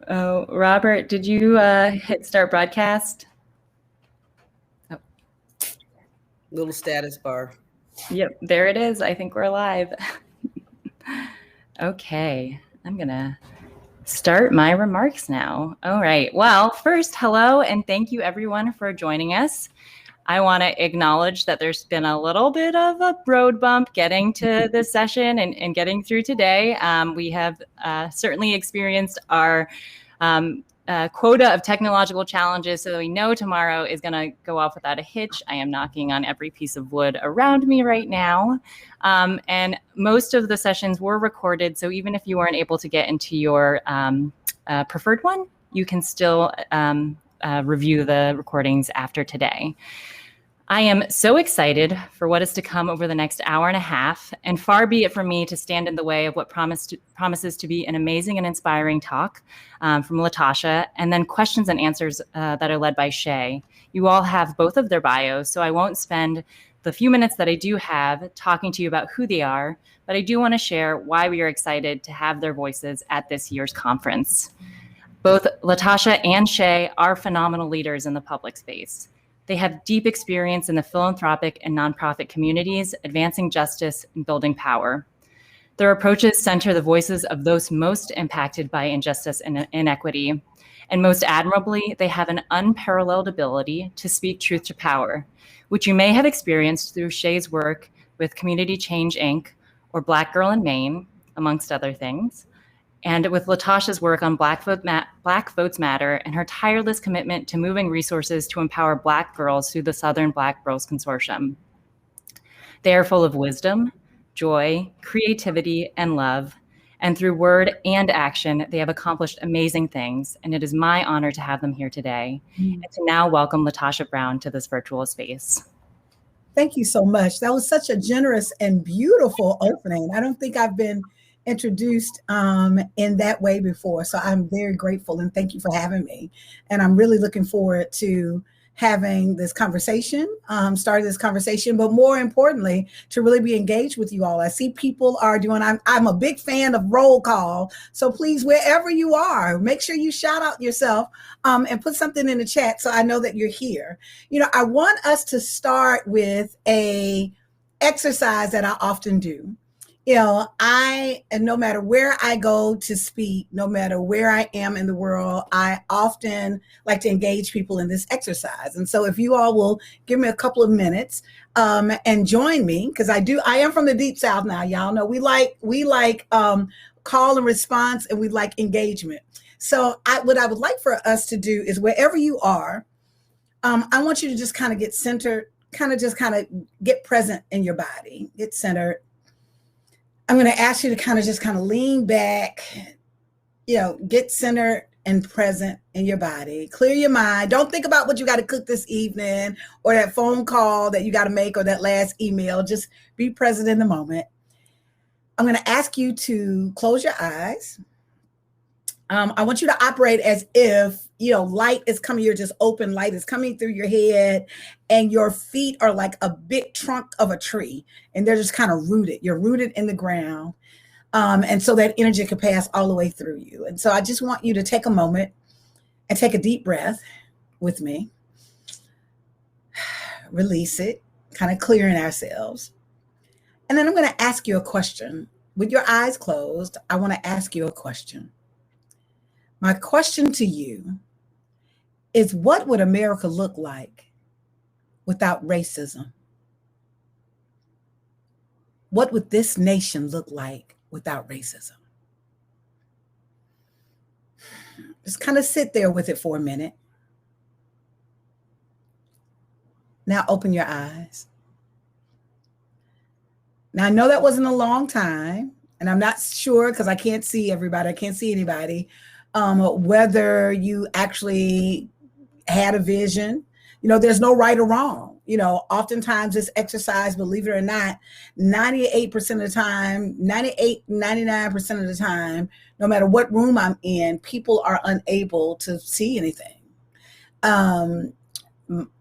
Oh, Robert, did you hit start broadcast? Oh, Little status bar. yep, there it is. I think we're live. Okay, I'm gonna start my remarks now. All right. Well, first, hello, and thank you everyone for joining us. I want to acknowledge that there's been a little bit of a road bump getting to this session and getting through today. We have certainly experienced our quota of technological challenges, so we know tomorrow is going to go off without a hitch. I am knocking on every piece of wood around me right now. And most of the sessions were recorded, so even if you weren't able to get into your preferred one, you can still review the recordings after today. I am so excited for what is to come over the next hour and a half, and far be it from me to stand in the way of what promises to be an amazing and inspiring talk from LaTosha, and then questions and answers that are led by Shay. You all have both of their bios, so I won't spend the few minutes that I do have talking to you about who they are, but I do want to share why we are excited to have their voices at this year's conference. Both LaTosha and Shay are phenomenal leaders in the public space. They have deep experience in the philanthropic and nonprofit communities, advancing justice and building power. Their approaches center the voices of those most impacted by injustice and inequity. And most admirably, they have an unparalleled ability to speak truth to power, which you may have experienced through Shay's work with Community Change, Inc., or Black Girl in Maine, amongst other things, and with LaTosha's work on Black Votes Matter and her tireless commitment to moving resources to empower Black girls through the Southern Black Girls Consortium. They are full of wisdom, joy, creativity, and love, and through word and action, they have accomplished amazing things, and it is my honor to have them here today, and to now welcome LaTosha Brown to this virtual space. Thank you so much. That was such a generous and beautiful opening. I don't think I've been introduced in that way before. So I'm very grateful and thank you for having me. And I'm really looking forward to having this conversation, starting this conversation, but more importantly, to really be engaged with you all. I see people are doing, I'm a big fan of roll call. So please, wherever you are, make sure you shout out yourself and put something in the chat so I know that you're here. You know, I want us to start with a exercise that I often do. You know, and no matter where I go to speak, no matter where I am in the world, I often like to engage people in this exercise. And so if you all will give me a couple of minutes and join me, because I am from the Deep South now, y'all know we like call and response, and we like engagement. So what I would like for us to do is wherever you are, I want you to just kind of get centered, kind of get present in your body, get centered. I'm going to ask you to kind of lean back, you know, get centered and present in your body. Clear your mind. Don't think about what you got to cook this evening or that phone call that you got to make or that last email. Just be present in the moment. I'm going to ask you to close your eyes. I want you to operate as if, you know, light is coming, you're just open, light is coming through your head, and your feet are like a big trunk of a tree, and they're just kind of rooted. You're rooted in the ground. And so that energy can pass all the way through you. And so I just want you to take a moment and take a deep breath with me. Release it, kind of clearing ourselves. And then I'm going to ask you a question. With your eyes closed, I want to ask you a question. My question to you is, what would America look like without racism? What would this nation look like without racism? Just kind of sit there with it for a minute. Now open your eyes. Now I know that wasn't a long time, and I'm not sure because I can't see everybody. I can't see anybody. Whether you actually had a vision, you know, there's no right or wrong. You know, oftentimes this exercise, believe it or not, 98% of the time, 99% of the time, no matter what room I'm in, people are unable to see anything.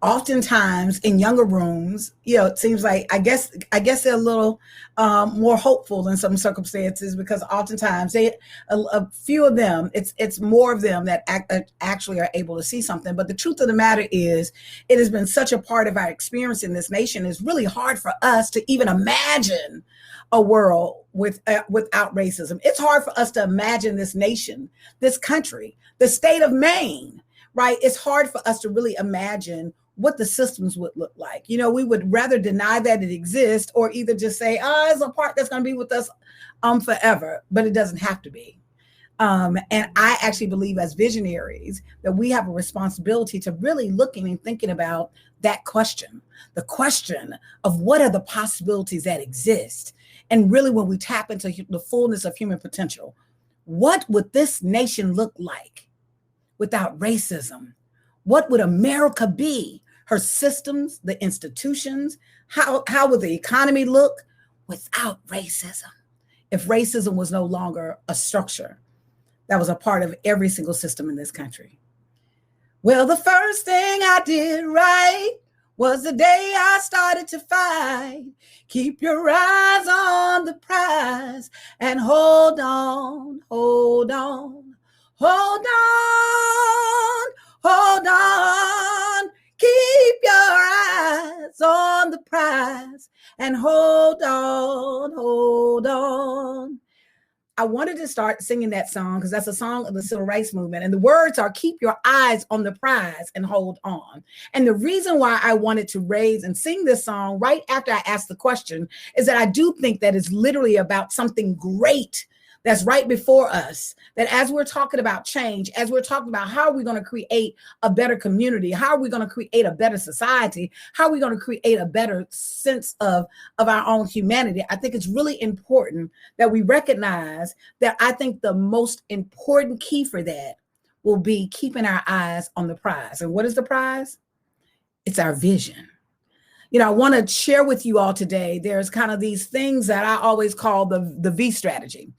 oftentimes in younger rooms, it seems like I guess they're a little more hopeful in some circumstances, because oftentimes a few of them, it's more of them that actually are able to see something. But the truth of the matter is, it has been such a part of our experience in this nation. It's really hard for us to even imagine a world without racism. It's hard for us to imagine this nation, this country, the state of Maine. Right? It's hard for us to really imagine what the systems would look like. We would rather deny that it exists, or either just say, it's a part that's going to be with us forever, but it doesn't have to be. And I actually believe, as visionaries, that we have a responsibility to really looking and thinking about that question, the question of what are the possibilities that exist. And really, when we tap into the fullness of human potential, what would this nation look like without racism? What would America be? Her systems, the institutions, how would the economy look without racism? If racism was no longer a structure that was a part of every single system in this country. Well, the first thing I did right was the day I started to fight. Keep your eyes on the prize and hold on, hold on. Hold on, hold on, keep your eyes on the prize and hold on, hold on. I wanted to start singing that song because that's a song of the civil rights movement. And the words are, keep your eyes on the prize and hold on. And the reason why I wanted to raise and sing this song right after I asked the question is that I do think that it's literally about something great that's right before us, that as we're talking about change, as we're talking about how are we going to create a better community, how are we going to create a better society, how are we going to create a better sense of our own humanity, I think it's really important that we recognize that I think the most important key for that will be keeping our eyes on the prize. And what is the prize? It's our vision. I want to share with you all today, there's kind of these things that I always call the V strategy.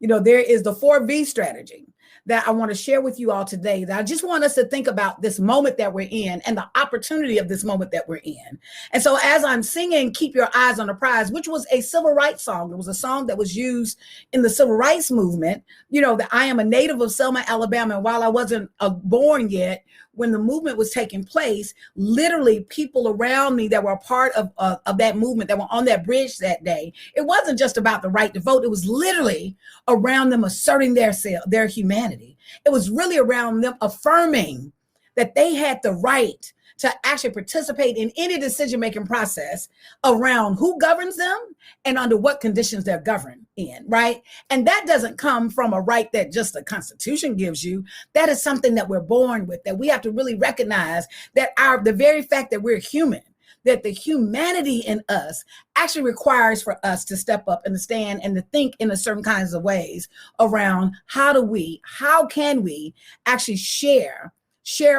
There is the 4V strategy that I want to share with you all today, that I just want us to think about this moment that we're in and the opportunity of this moment that we're in. And so as I'm singing Keep Your Eyes on the Prize, which was a civil rights song, it was a song that was used in the civil rights movement, that I am a native of Selma, Alabama. And while I wasn't born yet, when the movement was taking place, literally people around me that were a part of that movement, that were on that bridge that day, it wasn't just about the right to vote. It was literally around them asserting their humanity. It was really around them affirming that they had the right to actually participate in any decision-making process around who governs them and under what conditions they're governed in, right? And that doesn't come from a right that just the Constitution gives you. That is something that we're born with, that we have to really recognize that the very fact that we're human, that the humanity in us actually requires for us to step up and to stand and to think in a certain kinds of ways around how can we actually share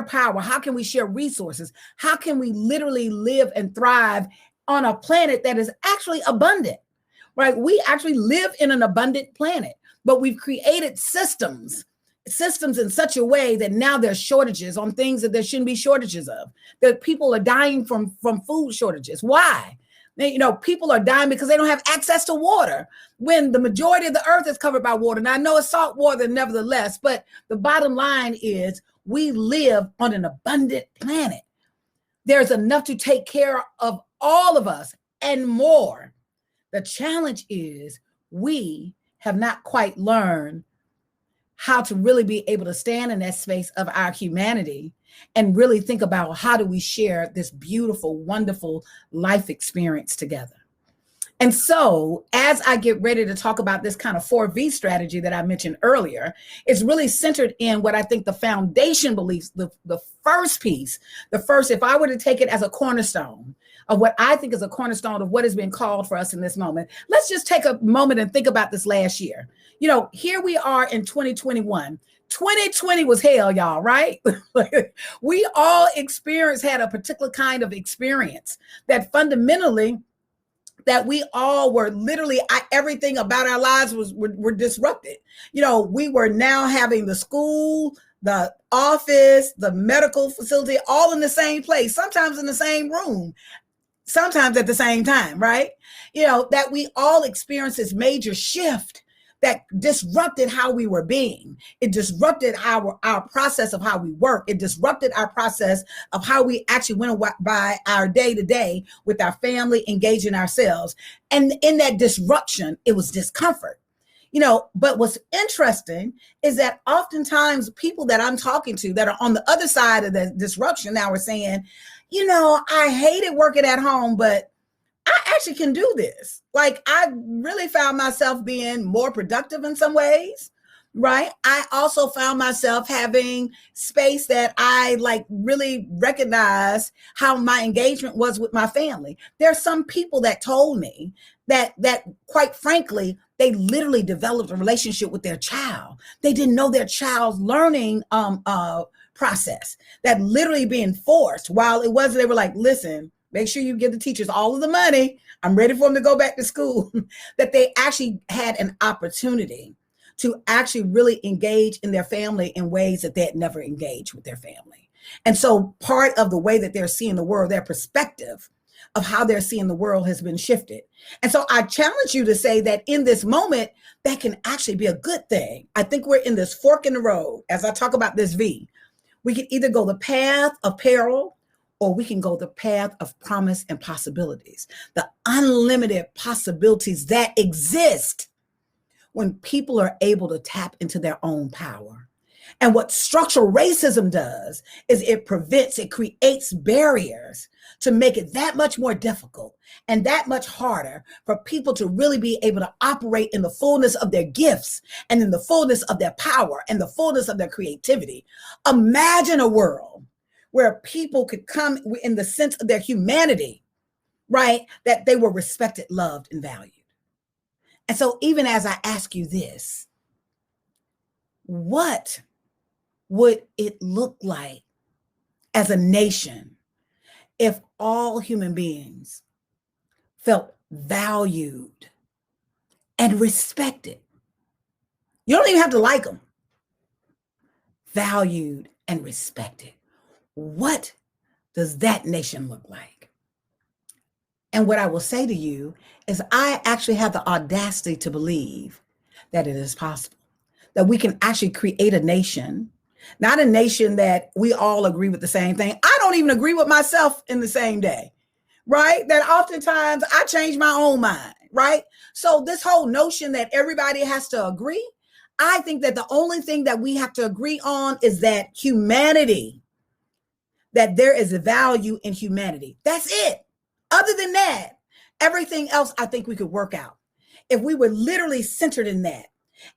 power? How can we share resources? How can we literally live and thrive on a planet that is actually abundant, right? We actually live in an abundant planet, but we've created systems in such a way that now there's shortages on things that there shouldn't be shortages of, that people are dying from food shortages. Why? People are dying because they don't have access to water when the majority of the earth is covered by water. Now I know it's salt water nevertheless, but the bottom line is we live on an abundant planet. There's enough to take care of all of us and more. The challenge is we have not quite learned how to really be able to stand in that space of our humanity and really think about how do we share this beautiful, wonderful life experience together. And so as I get ready to talk about this kind of 4V strategy that I mentioned earlier, it's really centered in what I think the foundation beliefs, the first piece, if I were to take it as a cornerstone of what I think is a cornerstone of what is being called for us in this moment. Let's just take a moment and think about this last year. Here we are in 2021. 2020 was hell, y'all, right? We all had a particular kind of experience that fundamentally that we all were literally, everything about our lives were disrupted. We were now having the school the office, the medical facility, all in the same place, sometimes in the same room, sometimes at the same time, right? That we all experienced this major shift that disrupted how we were being. It disrupted our process of how we work. It disrupted our process of how we actually went by our day to day with our family, engaging ourselves. And in that disruption, it was discomfort. But what's interesting is that oftentimes people that I'm talking to that are on the other side of the disruption now are saying, I hated working at home, but I actually can do this. Like, I really found myself being more productive in some ways, right? I also found myself having space that I really recognize how my engagement was with my family. There are some people that told me that quite frankly, they literally developed a relationship with their child. They didn't know their child's learning process, that literally being forced while it wasn't, they were like, listen, make sure you give the teachers all of the money. I'm ready for them to go back to school. That they actually had an opportunity to actually really engage in their family in ways that they had never engaged with their family. And so part of the way that they're seeing the world, their perspective of how they're seeing the world has been shifted. And so I challenge you to say that in this moment, that can actually be a good thing. I think we're in this fork in the road. As I talk about this V, we can either go the path of peril, or we can go the path of promise and possibilities, the unlimited possibilities that exist when people are able to tap into their own power. And what structural racism does is it creates barriers to make it that much more difficult and that much harder for people to really be able to operate in the fullness of their gifts and in the fullness of their power and the fullness of their creativity. Imagine a world where people could come in the sense of their humanity, right? That they were respected, loved, and valued. And so even as I ask you this, what would it look like as a nation if all human beings felt valued and respected? You don't even have to like them. Valued and respected. What does that nation look like? And what I will say to you is I actually have the audacity to believe that it is possible, that we can actually create a nation, not a nation that we all agree with the same thing. I don't even agree with myself in the same day, right? That oftentimes I change my own mind, right? So this whole notion that everybody has to agree, I think that the only thing that we have to agree on is that humanity, that there is a value in humanity. That's it. Other than that, everything else I think we could work out if we were literally centered in that.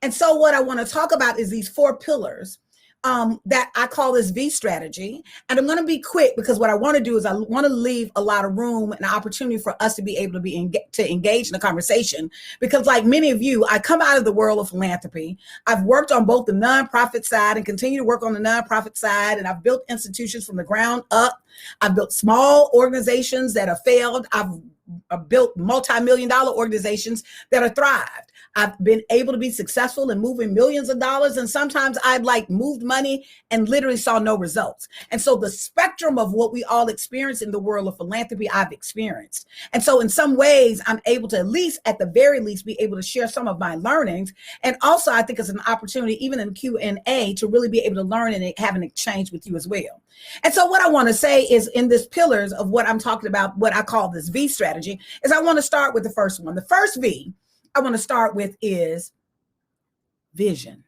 And so what I want to talk about is these 4 pillars that I call this V strategy. And I'm going to be quick because what I want to do is I want to leave a lot of room and opportunity for us to be able to engage in the conversation. Because like many of you, I come out of the world of philanthropy. I've worked on both the nonprofit side and continue to work on the nonprofit side. And I've built institutions from the ground up. I've built small organizations that have failed. I've built multi-million-dollar organizations that have thrived. I've been able to be successful in moving millions of dollars. And sometimes I've moved money and literally saw no results. And so the spectrum of what we all experience in the world of philanthropy, I've experienced. And so in some ways, I'm able to at the very least, be able to share some of my learnings. And also, I think it's an opportunity, even in Q&A, to really be able to learn and have an exchange with you as well. And so what I want to say is in this pillars of what I'm talking about, what I call this V strategy, is I want to start with the first one. The first V I want to start with is vision.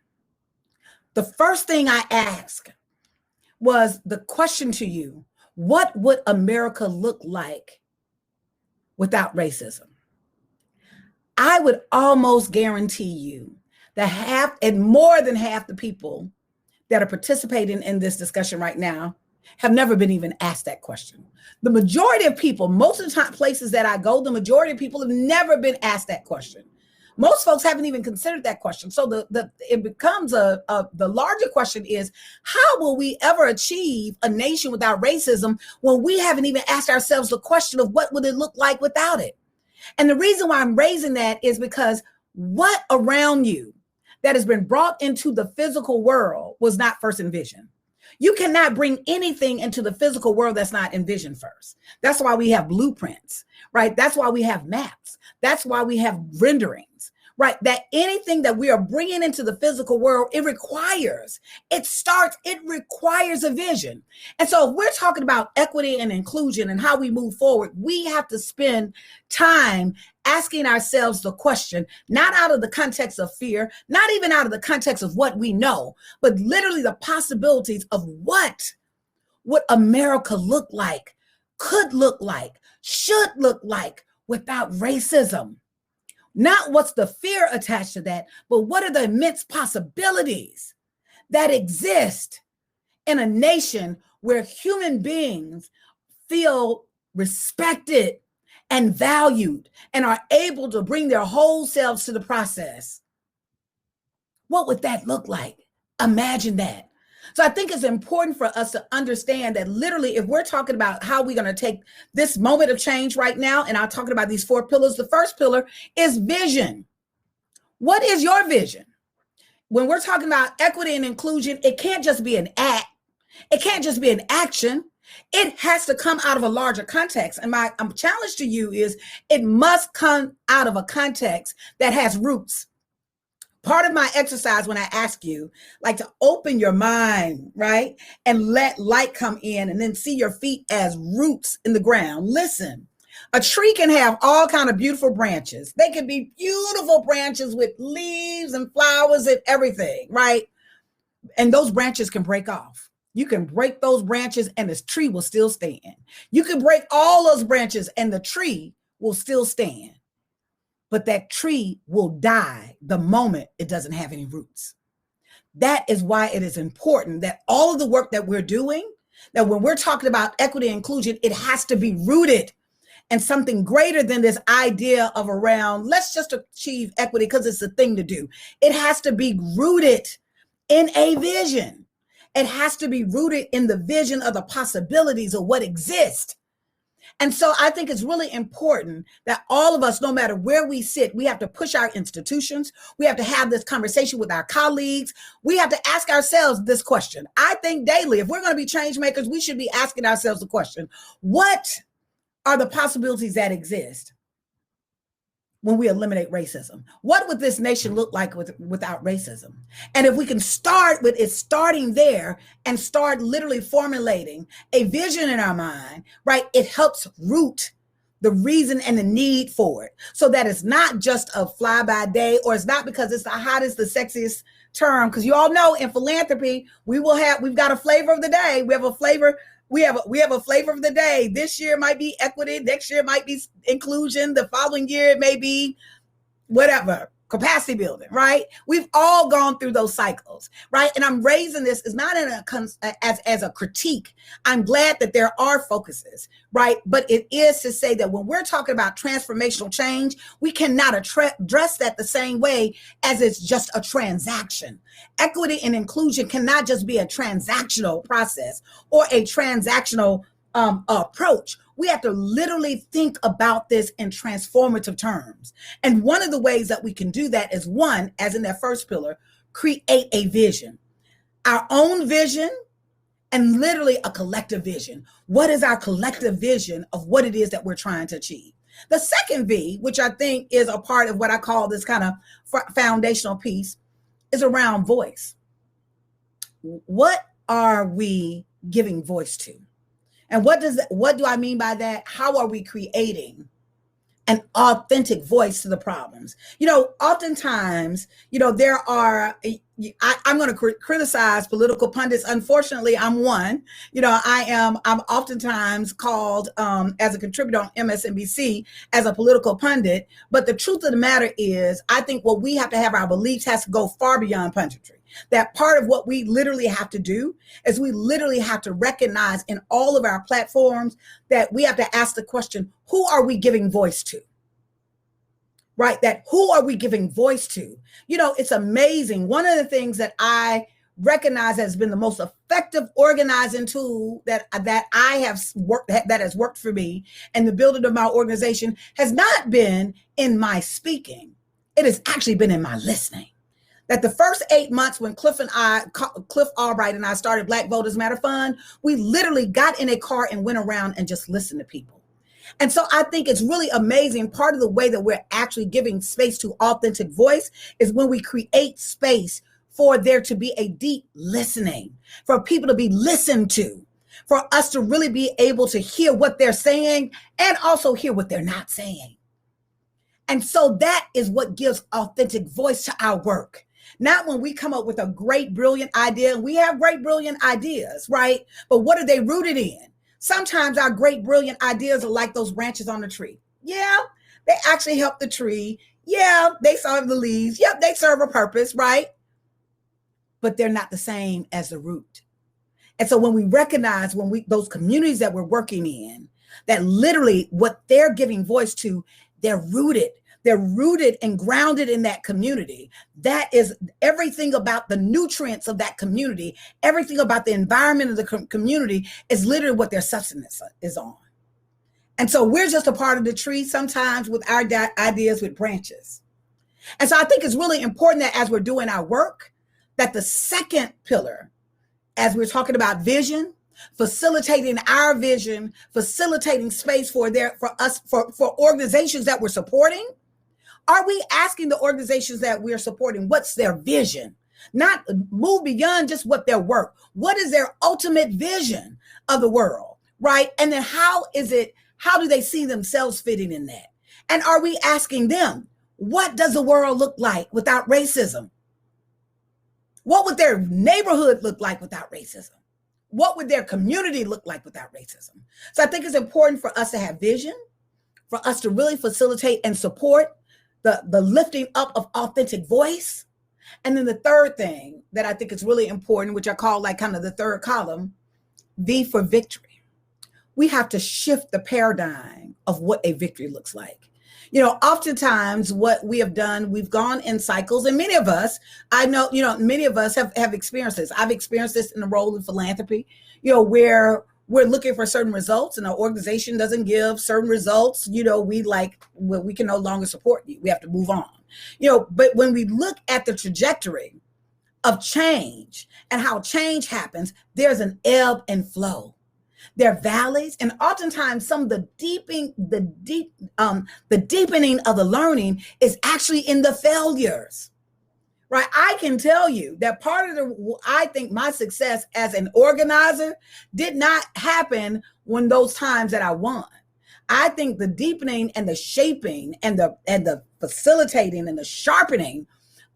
The first thing I asked was the question to you: what would America look like without racism? I would almost guarantee you that more than half the people that are participating in this discussion right now have never been even asked that question. The majority of people, most of the time places that I go, the majority of people have never been asked that question. Most folks haven't even considered that question. So it becomes the larger question is, how will we ever achieve a nation without racism when we haven't even asked ourselves the question of what would it look like without it? And the reason why I'm raising that is because what around you that has been brought into the physical world was not first envisioned. You cannot bring anything into the physical world that's not envisioned first. That's why we have blueprints, right? That's why we have maps. That's why we have renderings, right? That anything that we are bringing into the physical world, it requires a vision. And so if we're talking about equity and inclusion and how we move forward, we have to spend time asking ourselves the question, not out of the context of fear, not even out of the context of what we know, but literally the possibilities of what would America look like, could look like, should look like without racism. Not what's the fear attached to that, but what are the immense possibilities that exist in a nation where human beings feel respected and valued and are able to bring their whole selves to the process. What would that look like? Imagine that. So I think it's important for us to understand that literally, if we're talking about how we're going to take this moment of change right now, and I'm talking about these 4 pillars, the first pillar is vision. What is your vision? When we're talking about equity and inclusion, it can't just be an act. It can't just be an action. It has to come out of a larger context. And my challenge to you is it must come out of a context that has roots. Part of my exercise when I ask you, like, to open your mind, right? And let light come in and then see your feet as roots in the ground. Listen, a tree can have all kind of beautiful branches. They can be beautiful branches with leaves and flowers and everything, right? And those branches can break off. You can break those branches and this tree will still stand. You can break all those branches and the tree will still stand. But that tree will die the moment it doesn't have any roots. That is why it is important that all of the work that we're doing, that when we're talking about equity and inclusion, it has to be rooted in something greater than this idea of around, let's just achieve equity because it's the thing to do. It has to be rooted in a vision. It has to be rooted in the vision of the possibilities of what exists. And so I think it's really important that all of us, no matter where we sit, we have to push our institutions. We have to have this conversation with our colleagues. We have to ask ourselves this question. I think daily, if we're going to be change makers, we should be asking ourselves the question, what are the possibilities that exist when we eliminate racism? What would this nation look like without racism? And if we can start with it starting there and start literally formulating a vision in our mind, right? It helps root the reason and the need for it so that it's not just a fly by day, or it's not because it's the hottest, the sexiest term. Because you all know in philanthropy, we've got a flavor of the day. We have a flavor of the day. This year might be equity. Next year might be inclusion. The following year, it may be whatever, capacity building, right? We've all gone through those cycles, right? And I'm raising this is not as a critique. I'm glad that there are focuses, right? But it is to say that when we're talking about transformational change, we cannot address that the same way as it's just a transaction. Equity and inclusion cannot just be a transactional process or a transactional approach. We have to literally think about this in transformative terms. And one of the ways that we can do that is, one, as in that first pillar, create a vision, our own vision, and literally a collective vision. What is our collective vision of what it is that we're trying to achieve? The second V, which I think is a part of what I call this kind of foundational piece, is around voice. What are we giving voice to? And what do I mean by that? How are we creating an authentic voice to the problems? Oftentimes, there are, I'm going to criticize political pundits. Unfortunately, I'm one. I'm oftentimes called as a contributor on MSNBC as a political pundit. But the truth of the matter is, I think what we have to have, our beliefs has to go far beyond punditry. That part of what we literally have to do is we literally have to recognize in all of our platforms that we have to ask the question, who are we giving voice to? Right? That who are we giving voice to? It's amazing. One of the things that I recognize has been the most effective organizing tool that I have worked, that has worked for me and the building of my organization, has not been in my speaking. It has actually been in my listening. that the first 8 months when Cliff Albright and I started Black Voters Matter Fund, we literally got in a car and went around and just listened to people. And so I think it's really amazing. Part of the way that we're actually giving space to authentic voice is when we create space for there to be a deep listening, for people to be listened to, for us to really be able to hear what they're saying and also hear what they're not saying. And so that is what gives authentic voice to our work. Not when we come up with a great, brilliant idea. We have great, brilliant ideas, right? But what are they rooted in? Sometimes our great, brilliant ideas are like those branches on the tree. Yeah, they actually help the tree. Yeah, they serve the leaves. Yep, they serve a purpose, right? But they're not the same as the root. And so when we recognize those communities that we're working in, that literally what they're giving voice to, they're rooted and grounded in that community. That is everything about the nutrients of that community, everything about the environment of the community is literally what their substance is on. And so we're just a part of the tree sometimes with our ideas with branches. And so I think it's really important that as we're doing our work, that the second pillar, as we're talking about vision, facilitating our vision, facilitating space for organizations that we're supporting. Are we asking the organizations that we're supporting, what's their vision? Not move beyond just what their work. What is their ultimate vision of the world, right? And then how do they see themselves fitting in that? And are we asking them, what does the world look like without racism? What would their neighborhood look like without racism? What would their community look like without racism? So I think it's important for us to have vision, for us to really facilitate and support the lifting up of authentic voice. And then the third thing that I think is really important, which I call like kind of the third column, V for victory. We have to shift the paradigm of what a victory looks like. You know, oftentimes what we have done, we've gone in cycles, and many of us, I know, you know, many of us have experienced this. I've experienced this in the role of philanthropy, you know, where we're looking for certain results and our organization doesn't give certain results, you know, we can no longer support you. We have to move on, you know, but when we look at the trajectory of change and how change happens, there's an ebb and flow. There are valleys, and oftentimes some of the deepening of the learning is actually in the failures, right? I can tell you that part of I think my success as an organizer did not happen when those times that I won. I think the deepening and the shaping and the facilitating and the sharpening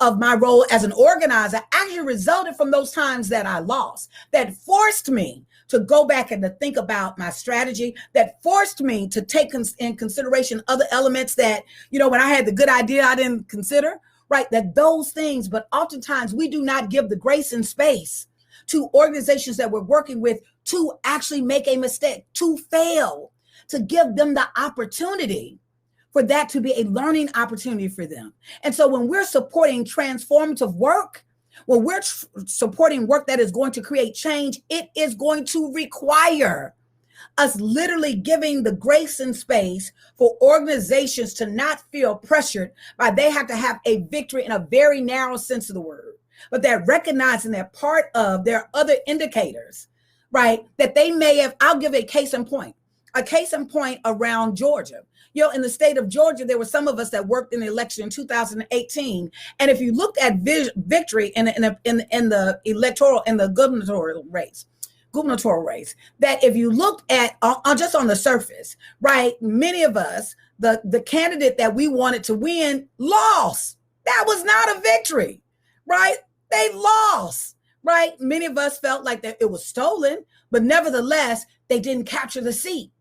of my role as an organizer actually resulted from those times that I lost, that forced me to go back and to think about my strategy, that forced me to take in consideration other elements that, you know, when I had the good idea, I didn't consider, right? That those things, but oftentimes we do not give the grace and space to organizations that we're working with to actually make a mistake, to fail, to give them the opportunity for that to be a learning opportunity for them. And so when we're supporting transformative work, when we're supporting work that is going to create change, it is going to require us literally giving the grace and space for organizations to not feel pressured by they have to have a victory in a very narrow sense of the word, but they're recognizing that part of their other indicators, right? That they may have, I'll give a case in point around Georgia. You know, in the state of Georgia, there were some of us that worked in the election in 2018. And if you looked at victory in the gubernatorial race, that if you looked at just on the surface, right, many of us, the candidate that we wanted to win lost. That was not a victory, right? They lost, right? Many of us felt like that it was stolen, but nevertheless, they didn't capture the seat.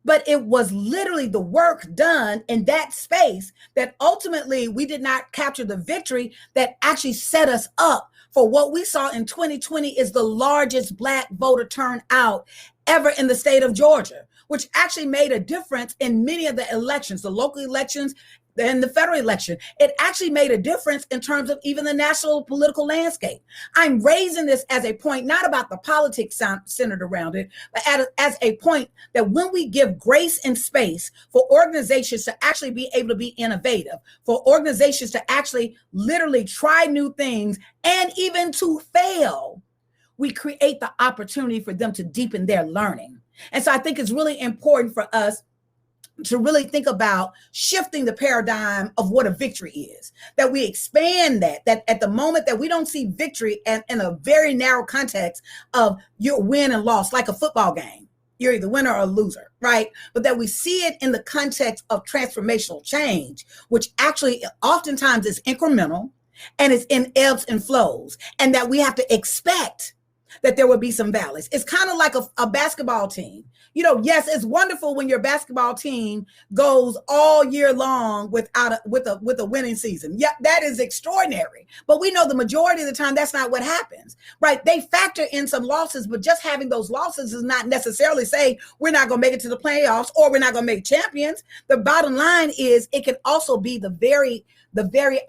But it was literally the work done in that space that ultimately we did not capture the victory that actually set us up for what we saw in 2020 is the largest Black voter turnout ever in the state of Georgia, which actually made a difference in many of the elections, the local elections, in the federal election. It actually made a difference in terms of even the national political landscape. I'm raising this as a point, not about the politics centered around it, but as a point that when we give grace and space for organizations to actually be able to be innovative, for organizations to actually literally try new things and even to fail, we create the opportunity for them to deepen their learning. And so I think it's really important for us to really think about shifting the paradigm of what a victory is, that we expand that at the moment that we don't see victory in a very narrow context of your win and loss, like a football game. You're either winner or a loser, right? But that we see it in the context of transformational change, which actually oftentimes is incremental and it's in ebbs and flows, and that we have to expect that there will be some valleys. It's kind of like a basketball team. Yes, it's wonderful when your basketball team goes all year long with a winning season. Yeah, that is extraordinary. But we know the majority of the time that's not what happens, right? They factor in some losses, but just having those losses does not necessarily say we're not going to make it to the playoffs or we're not going to make champions. The bottom line is it can also be the very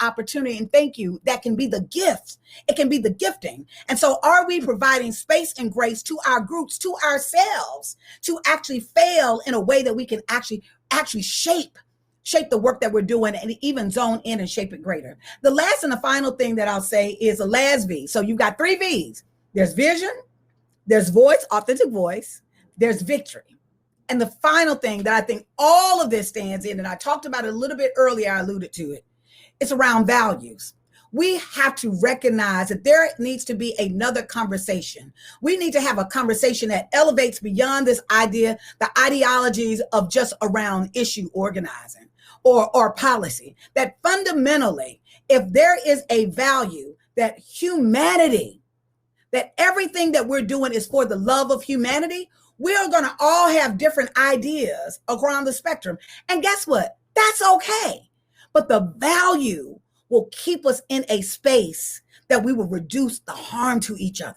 opportunity, and thank you, that can be the gift. It can be the gifting. And so are we providing space and grace to our groups, to ourselves, to actually fail in a way that we can actually shape the work that we're doing and even zone in and shape it greater? The last and the final thing that I'll say is a last V. So you've got 3 V's. There's vision, there's voice, authentic voice, there's victory. And the final thing that I think all of this stands in, and I talked about it a little bit earlier, I alluded to it, it's around values. We have to recognize that there needs to be another conversation. We need to have a conversation that elevates beyond this idea, the ideologies of just around issue organizing or policy. That fundamentally, if there is a value that humanity, that everything that we're doing is for the love of humanity, we are going to all have different ideas around the spectrum. And guess what? That's okay. But the value will keep us in a space that we will reduce the harm to each other.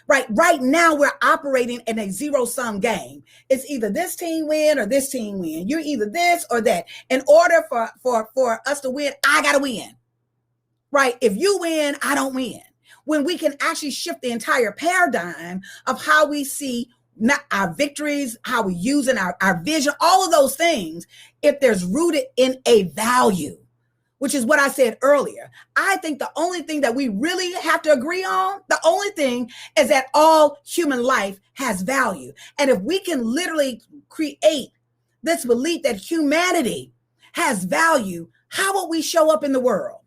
Right now, we're operating in a zero-sum game. It's either this team win or this team win. You're either this or that. In order for us to win, I got to win. Right? If you win, I don't win. When we can actually shift the entire paradigm of how we see not our victories, how we use in our vision, all of those things, if there's rooted in a value, which is what I said earlier. I think the only thing that we really have to agree on, the only thing is that all human life has value. And if we can literally create this belief that humanity has value, how will we show up in the world?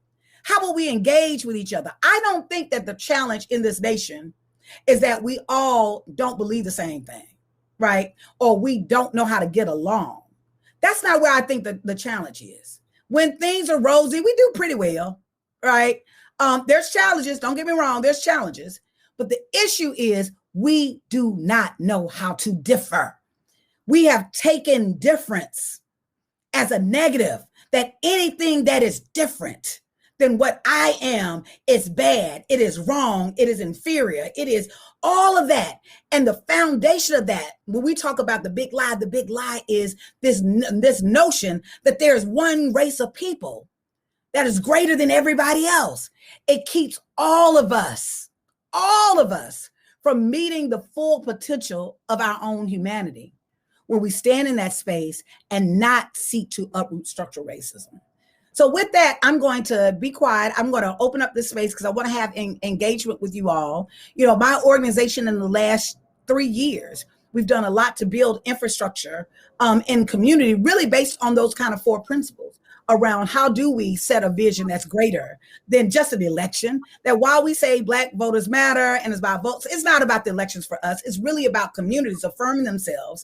How will we engage with each other? I don't think that the challenge in this nation is that we all don't believe the same thing, right? Or we don't know how to get along. That's not where I think the challenge is. When things are rosy, we do pretty well, right? There's challenges, don't get me wrong, there's challenges. But the issue is we do not know how to differ. We have taken difference as a negative, that anything that is different than what I am is bad, it is wrong, it is inferior, it is all of that. And the foundation of that, when we talk about the big lie is this notion that there's one race of people that is greater than everybody else. It keeps all of us from meeting the full potential of our own humanity, where we stand in that space and not seek to uproot structural racism. So with that, I'm going to be quiet. I'm going to open up this space because I want to have engagement with you all. My organization in the last 3 years, we've done a lot to build infrastructure in community, really based on those kind of 4 principles around how do we set a vision that's greater than just an election. That while we say Black voters matter and it's about votes, it's not about the elections for us. It's really about communities affirming themselves,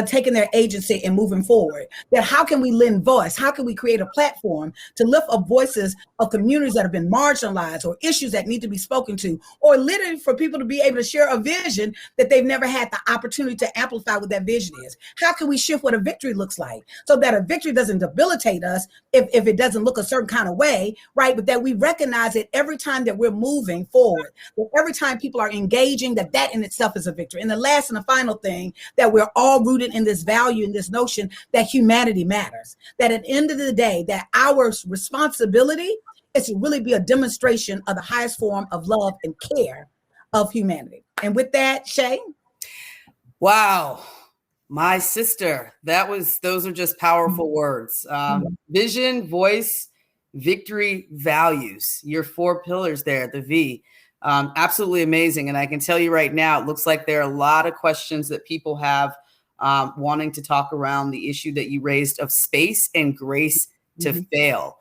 taking their agency and moving forward. That how can we lend voice? How can we create a platform to lift up voices of communities that have been marginalized or issues that need to be spoken to, or literally for people to be able to share a vision that they've never had the opportunity to amplify what that vision is? How can we shift what a victory looks like so that a victory doesn't debilitate us if it doesn't look a certain kind of way, right? But that we recognize it every time that we're moving forward, that every time people are engaging, that in itself is a victory. And the last and the final thing, that we're all rooted rooted in this value and this notion that humanity matters. That at the end of the day, that our responsibility is to really be a demonstration of the highest form of love and care of humanity. And with that, Shay. Wow. My sister, those are just powerful words. Vision, voice, victory, values, your 4 pillars there, the V. Absolutely amazing. And I can tell you right now, it looks like there are a lot of questions that people have wanting to talk around the issue that you raised of space and grace to fail.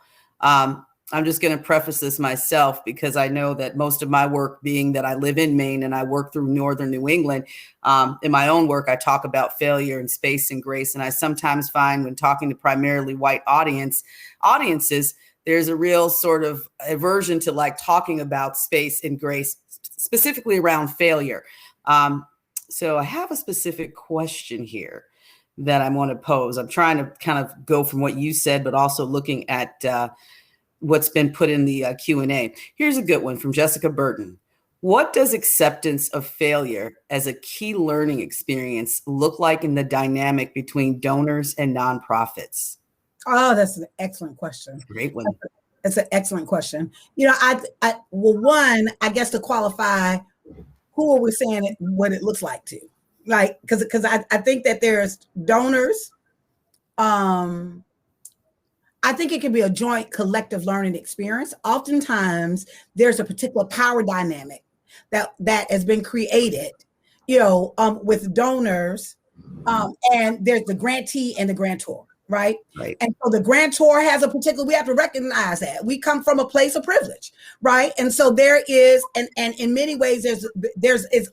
I'm just going to preface this myself because I know that most of my work, being that I live in Maine and I work through northern New England, in my own work, I talk about failure and space and grace. And I sometimes find when talking to primarily white audiences, there's a real sort of aversion to like talking about space and grace, specifically around failure. So I have a specific question here that I want to pose. I'm trying to kind of go from what you said, but also looking at what's been put in the Q&A. Here's a good one from Jessica Burton. What does acceptance of failure as a key learning experience look like in the dynamic between donors and nonprofits? Oh, that's an excellent question. Great one. It's an excellent question. You know, one, I guess to qualify, who are we saying what it looks like to? Like, because I think that there's donors. I think it can be a joint collective learning experience. Oftentimes, there's a particular power dynamic that has been created, with donors, and there's the grantee and the grantor, right? Right. And so the grantor has we have to recognize that we come from a place of privilege, right? And so there is, and in many ways,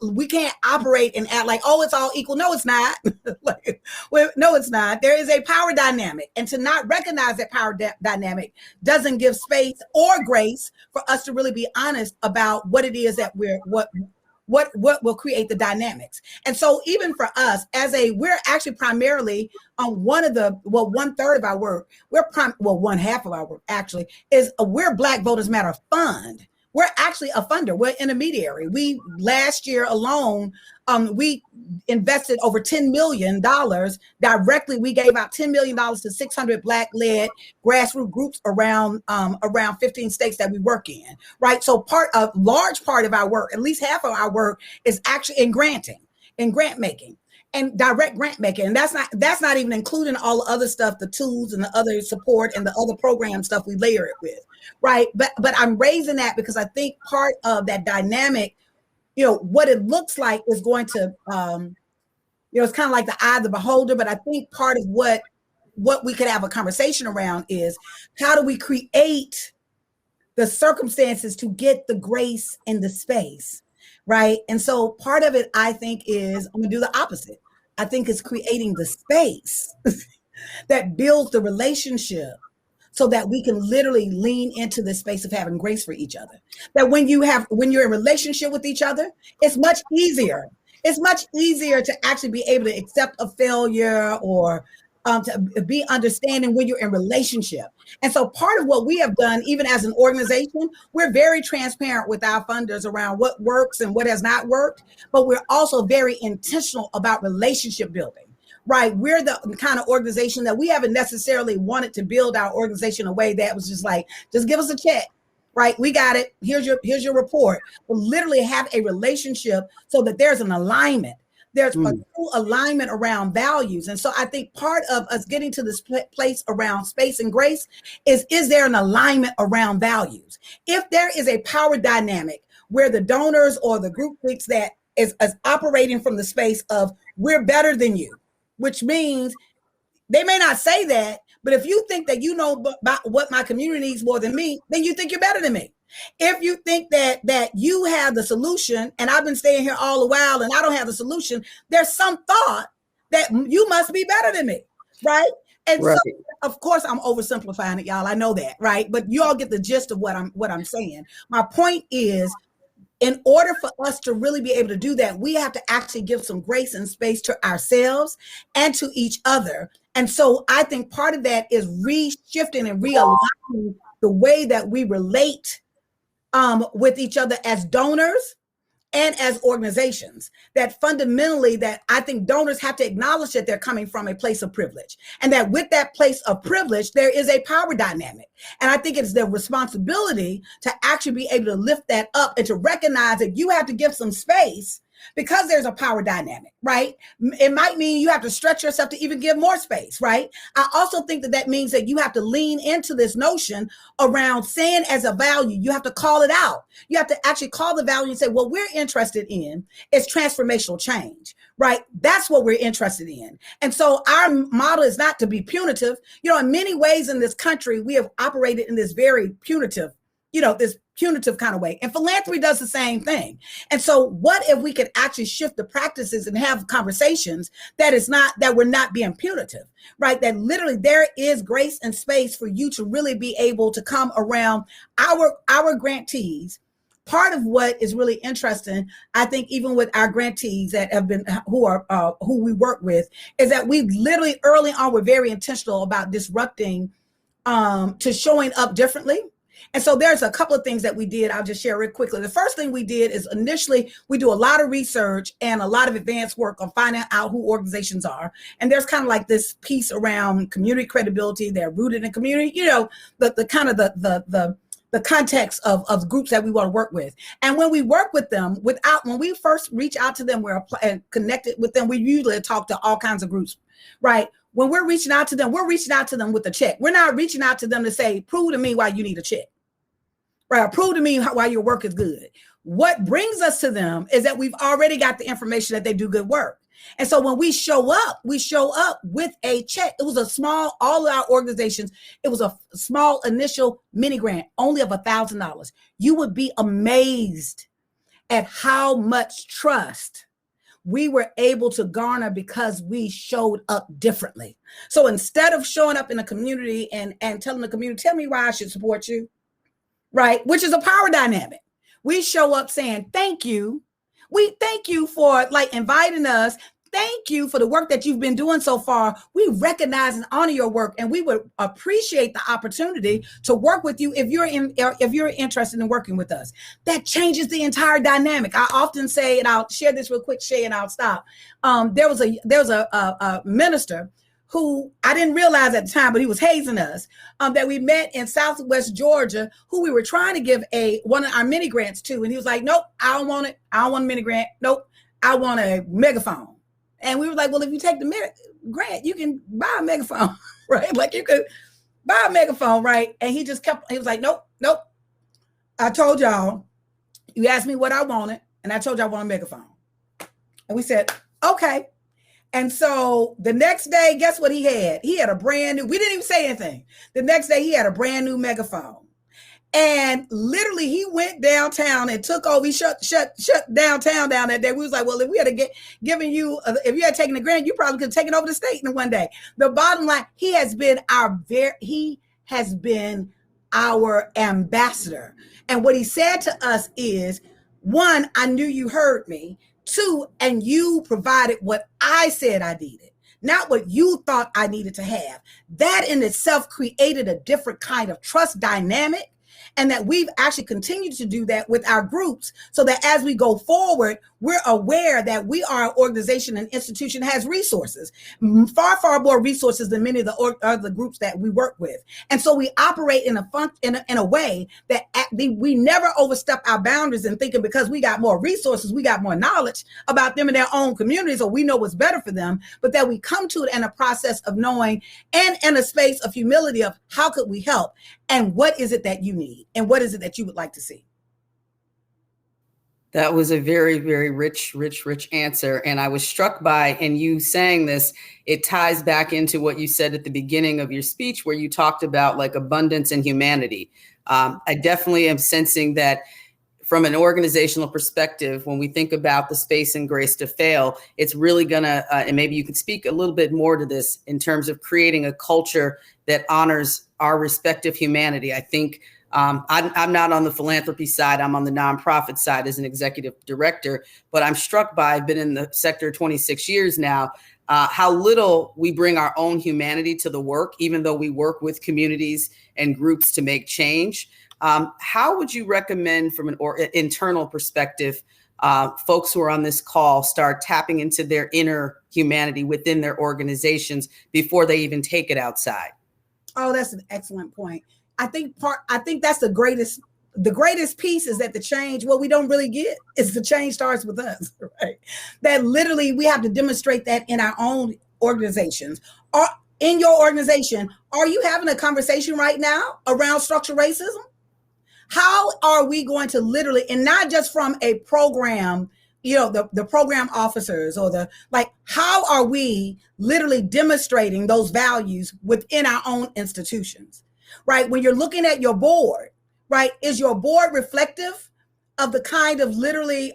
we can't operate and act like, oh, it's all equal. No, it's not. No, it's not. There is a power dynamic, and to not recognize that power dynamic doesn't give space or grace for us to really be honest about what it is that what will create the dynamics. And so even for us we're actually primarily on one third of our work, one half of our work actually is we're Black Voters Matter Fund. We're actually a funder. We're intermediary. We last year alone, we invested over $10 million directly. We gave out $10 million to 600 Black-led grassroots groups around 15 states that we work in, right? So large part of our work, at least half of our work, is actually in grant making and direct grant making. And that's not even including all the other stuff, the tools and the other support and the other program stuff we layer it with, right? But I'm raising that because I think part of that dynamic, what it looks like is going to, it's kind of like the eye of the beholder. But I think part of what we could have a conversation around is how do we create the circumstances to get the grace in the space, right? And so part of it, I think, is I'm gonna do the opposite. I think it's creating the space that builds the relationship so that we can literally lean into the space of having grace for each other. That when you're in relationship with each other, it's much easier. It's much easier to actually be able to accept a failure or to be understanding when you're in relationship. And so part of what we have done, even as an organization, we're very transparent with our funders around what works and what has not worked, but we're also very intentional about relationship building. Right. We're the kind of organization that we haven't necessarily wanted to build our organization in a way that was just like, just give us a check. Right. We got it. Here's your report. We'll literally have a relationship so that there's an alignment. There's a true alignment around values. And so I think part of us getting to this place around space and grace is there an alignment around values? If there is a power dynamic where the donors or the group thinks that is operating from the space of we're better than you, which means they may not say that, but if you think that you know about what my community needs more than me, then you think you're better than me. If you think that you have the solution and I've been staying here all the while and I don't have the solution, there's some thought that you must be better than me, right? And right. So, of course, I'm oversimplifying it, y'all. I know that, right? But you all get the gist of what I'm saying. My point is, in order for us to really be able to do that, we have to actually give some grace and space to ourselves and to each other. And so I think part of that is reshifting and realigning the way that we relate with each other as donors and as organizations, that fundamentally that I think donors have to acknowledge that they're coming from a place of privilege, and that with that place of privilege, there is a power dynamic. And I think it's their responsibility to actually be able to lift that up and to recognize that you have to give some space because there's a power dynamic, right? It might mean you have to stretch yourself to even give more space, right? I also think that that means that you have to lean into this notion around saying as a value, you have to call it out. You have to actually call the value and say, what we're interested in is transformational change, right? That's what we're interested in. And so our model is not to be punitive. You know, in many ways in this country, we have operated in this very punitive, this punitive kind of way. And philanthropy does the same thing. And so what if we could actually shift the practices and have conversations that we're not being punitive, right? That literally there is grace and space for you to really be able to come around our grantees. Part of what is really interesting, I think, even with our grantees that have been, who we work with, is that we literally early on were very intentional about disrupting to showing up differently. And so there's a couple of things that we did. I'll just share real quickly. The first thing we did is initially we do a lot of research and a lot of advanced work on finding out who organizations are. And there's kind of like this piece around community credibility. They're rooted in community, the kind of the context of groups that we want to work with. And when we work with them, when we first reach out to them, we're connected with them. We usually talk to all kinds of groups, right? When we're reaching out to them with a check. We're not reaching out to them to say, prove to me why you need a check, right? Prove to me why your work is good. What brings us to them is that we've already got the information that they do good work. And so when we show up with a check. It was all of our organizations, it was a small initial mini grant, only of $1,000. You would be amazed at how much trust we were able to garner because we showed up differently. So instead of showing up in the community and telling the community, tell me why I should support you, right? Which is a power dynamic. We show up saying, thank you. We thank you for inviting us. Thank you for the work that you've been doing so far. We recognize and honor your work, and we would appreciate the opportunity to work with you if you're interested in working with us. That changes the entire dynamic. I often say, and I'll share this real quick, Shay, and I'll stop. There was a minister who I didn't realize at the time, but he was hazing us, that we met in Southwest Georgia, who we were trying to give one of our mini grants to. And he was like, nope, I don't want it. I don't want a mini grant. Nope, I want a megaphone. And we were like, well, if you take the grant, you can buy a megaphone, right? Like you could buy a megaphone, right? And he was like, nope. I told y'all, you asked me what I wanted, and I told you I want a megaphone. And we said, okay. And so the next day, guess what he had? He had a brand new, we didn't even say anything. The next day he had a brand new megaphone. And literally he went downtown and took over, he shut downtown down that day. We was like, well, if we had given you, if you had taken the grant, you probably could have taken over the state in one day. The bottom line, he has been our ambassador. And what he said to us is, one, I knew you heard me. Two, and you provided what I said I needed, not what you thought I needed to have. That in itself created a different kind of trust dynamic. And that we've actually continued to do that with our groups, so that as we go forward, we're aware that we are an organization and institution has resources, far, far more resources than many of the other groups that we work with. And so we operate in a way that we never overstep our boundaries and thinking because we got more resources, we got more knowledge about them in their own communities, or we know what's better for them, but that we come to it in a process of knowing and in a space of humility of how could we help and what is it that you need and what is it that you would like to see. That was a very, very rich answer. And I was struck by, and you saying this, it ties back into what you said at the beginning of your speech, where you talked about abundance and humanity. I definitely am sensing that from an organizational perspective, when we think about the space and grace to fail, it's really gonna, and maybe you could speak a little bit more to this in terms of creating a culture that honors our respective humanity. I think I'm not on the philanthropy side. I'm on the nonprofit side as an executive director, but I'm struck by, I've been in the sector 26 years now, how little we bring our own humanity to the work, even though we work with communities and groups to make change. How would you recommend from an internal perspective folks who are on this call start tapping into their inner humanity within their organizations before they even take it outside? Oh, that's an excellent point. I think that's the greatest piece is that the change, what we don't really get is the change starts with us, right? That literally we have to demonstrate that in our own organizations. Or in your organization, are you having a conversation right now around structural racism? How are we going to literally, and not just from a program, the program officers how are we literally demonstrating those values within our own institutions, right? When you're looking at your board, right, is your board reflective of the kind of literally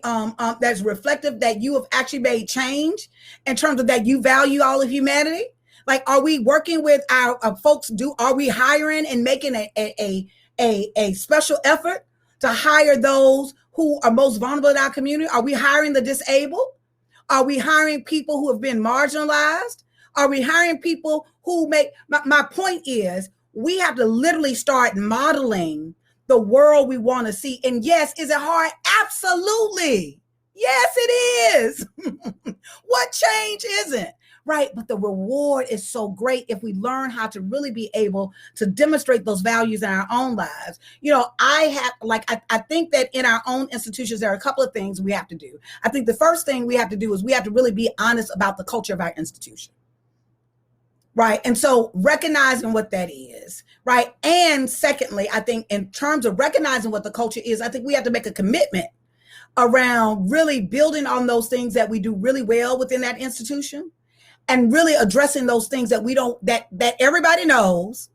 that's reflective that you have actually made change in terms of that you value all of humanity? Like, are we working with our folks? Are we hiring and making a special effort to hire those who are most vulnerable in our community? Are we hiring the disabled? Are we hiring people who have been marginalized? Are we hiring people who my point is, we have to literally start modeling the world we want to see. And yes, is it hard? Absolutely. Yes, it is. What change isn't? Right. But the reward is so great if we learn how to really be able to demonstrate those values in our own lives. I think that in our own institutions, there are a couple of things we have to do. I think the first thing we have to do is we have to really be honest about the culture of our institution. Right. And so recognizing what that is. Right. And secondly, I think in terms of recognizing what the culture is, I think we have to make a commitment around really building on those things that we do really well within that institution. And really addressing those things that we don't, that everybody knows.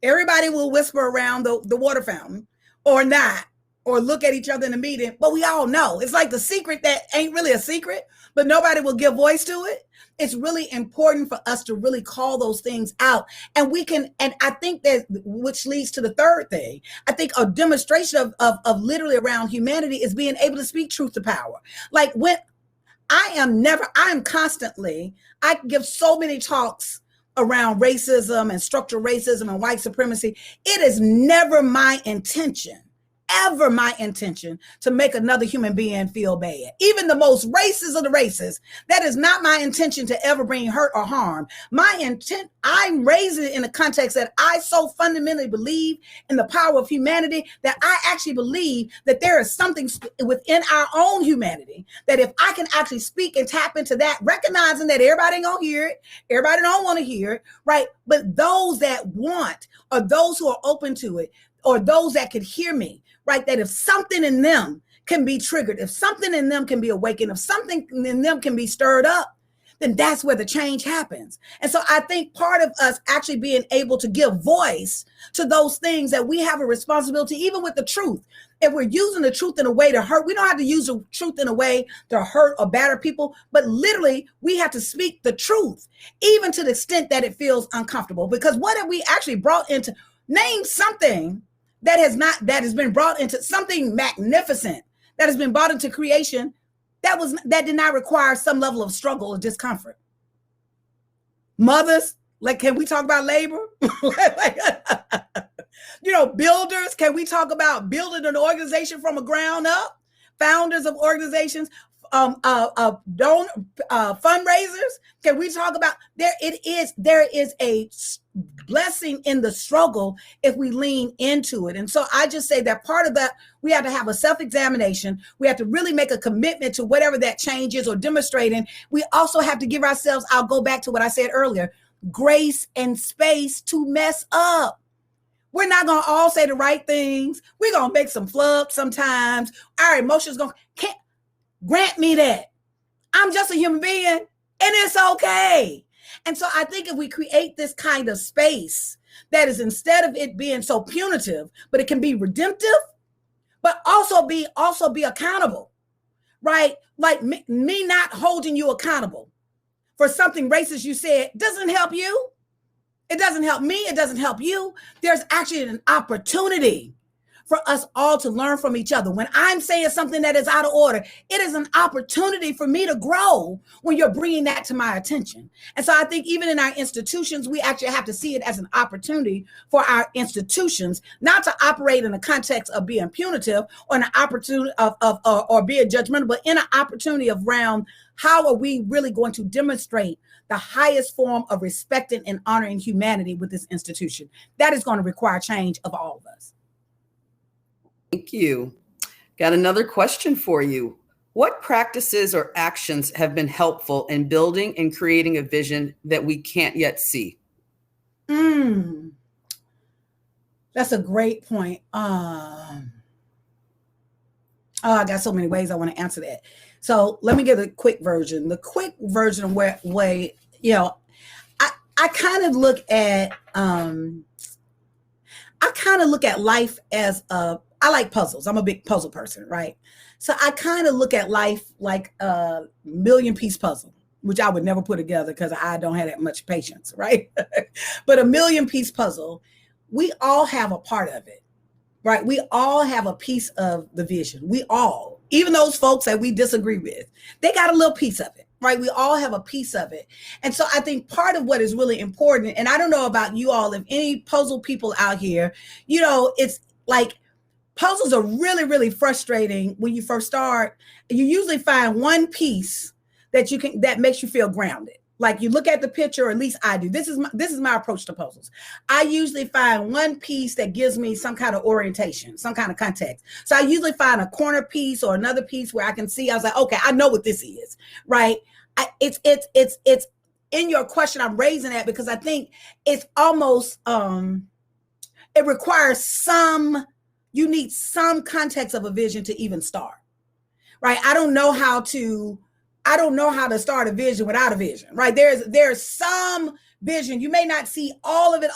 Everybody will whisper around the water fountain or not, or look at each other in a meeting, but we all know. It's like the secret that ain't really a secret, but nobody will give voice to it. It's really important for us to really call those things out. And we can, and I think that, which leads to the third thing, I think a demonstration of literally around humanity is being able to speak truth to power. Like when, I give so many talks around racism and structural racism and white supremacy. It is never my intention, ever my intention to make another human being feel bad. Even the most racist of the racists, that is not my intention to ever bring hurt or harm. My intent, I'm raising it in the context that I so fundamentally believe in the power of humanity that I actually believe that there is something within our own humanity that if I can actually speak and tap into that, recognizing that everybody ain't gonna hear it, everybody don't want to hear it, right? But those that want, or those who are open to it, or those that could hear me, right? That if something in them can be triggered, if something in them can be awakened, if something in them can be stirred up, then that's where the change happens. And so I think part of us actually being able to give voice to those things that we have a responsibility, even with the truth. If we're using the truth in a way to hurt, we don't have to use the truth in a way to hurt or batter people, but literally we have to speak the truth, even to the extent that it feels uncomfortable. Because what have we actually brought into, name something that has been brought into something magnificent that has been brought into creation that did not require some level of struggle or discomfort. Mothers, like, can we talk about labor? Builders, can we talk about building an organization from the ground up? Founders of organizations, fundraisers, can we talk about, there is a blessing in the struggle if we lean into it. And so I just say that part of that, we have to have a self-examination. We have to really make a commitment to whatever that change is or demonstrating. We also have to give ourselves, I'll go back to what I said earlier, grace and space to mess up. We're not going to all say the right things. We're going to make some flubs sometimes. Our emotions can't grant me that. I'm just a human being and it's okay. And so I think if we create this kind of space that is, instead of it being so punitive, but it can be redemptive, but also be accountable, right? Like me not holding you accountable for something racist you said doesn't help you. It doesn't help me. It doesn't help you. There's actually an opportunity for us all to learn from each other. When I'm saying something that is out of order, it is an opportunity for me to grow when you're bringing that to my attention. And so I think even in our institutions, we actually have to see it as an opportunity for our institutions, not to operate in the context of being punitive or an opportunity or being judgmental, but in an opportunity of around how are we really going to demonstrate the highest form of respecting and honoring humanity with this institution. That is going to require change of all of us. Thank you. Got another question for you. What practices or actions have been helpful in building and creating a vision that we can't yet see? That's a great point. I got so many ways I want to answer that. So let me give a quick version. The quick version way, I kind of look at life as I like puzzles. I'm a big puzzle person, right? So I kind of look at life like a million-piece puzzle, which I would never put together because I don't have that much patience, right? But a million-piece puzzle, we all have a part of it, right? We all have a piece of the vision. We all, even those folks that we disagree with, they got a little piece of it, right? We all have a piece of it. And so I think part of what is really important, and I don't know about you all, if any puzzle people out here, it's like puzzles are really, really frustrating when you first start. You usually find one piece that makes you feel grounded. Like you look at the picture, or at least I do. This is my approach to puzzles. I usually find one piece that gives me some kind of orientation, some kind of context. So I usually find a corner piece or another piece where I can see. I was like, okay, I know what this is, right? It's in your question. I'm raising that because I think it's almost it requires you need some context of a vision to even start, right? I don't know how to start a vision without a vision, right? There's some vision. You may not see all of it,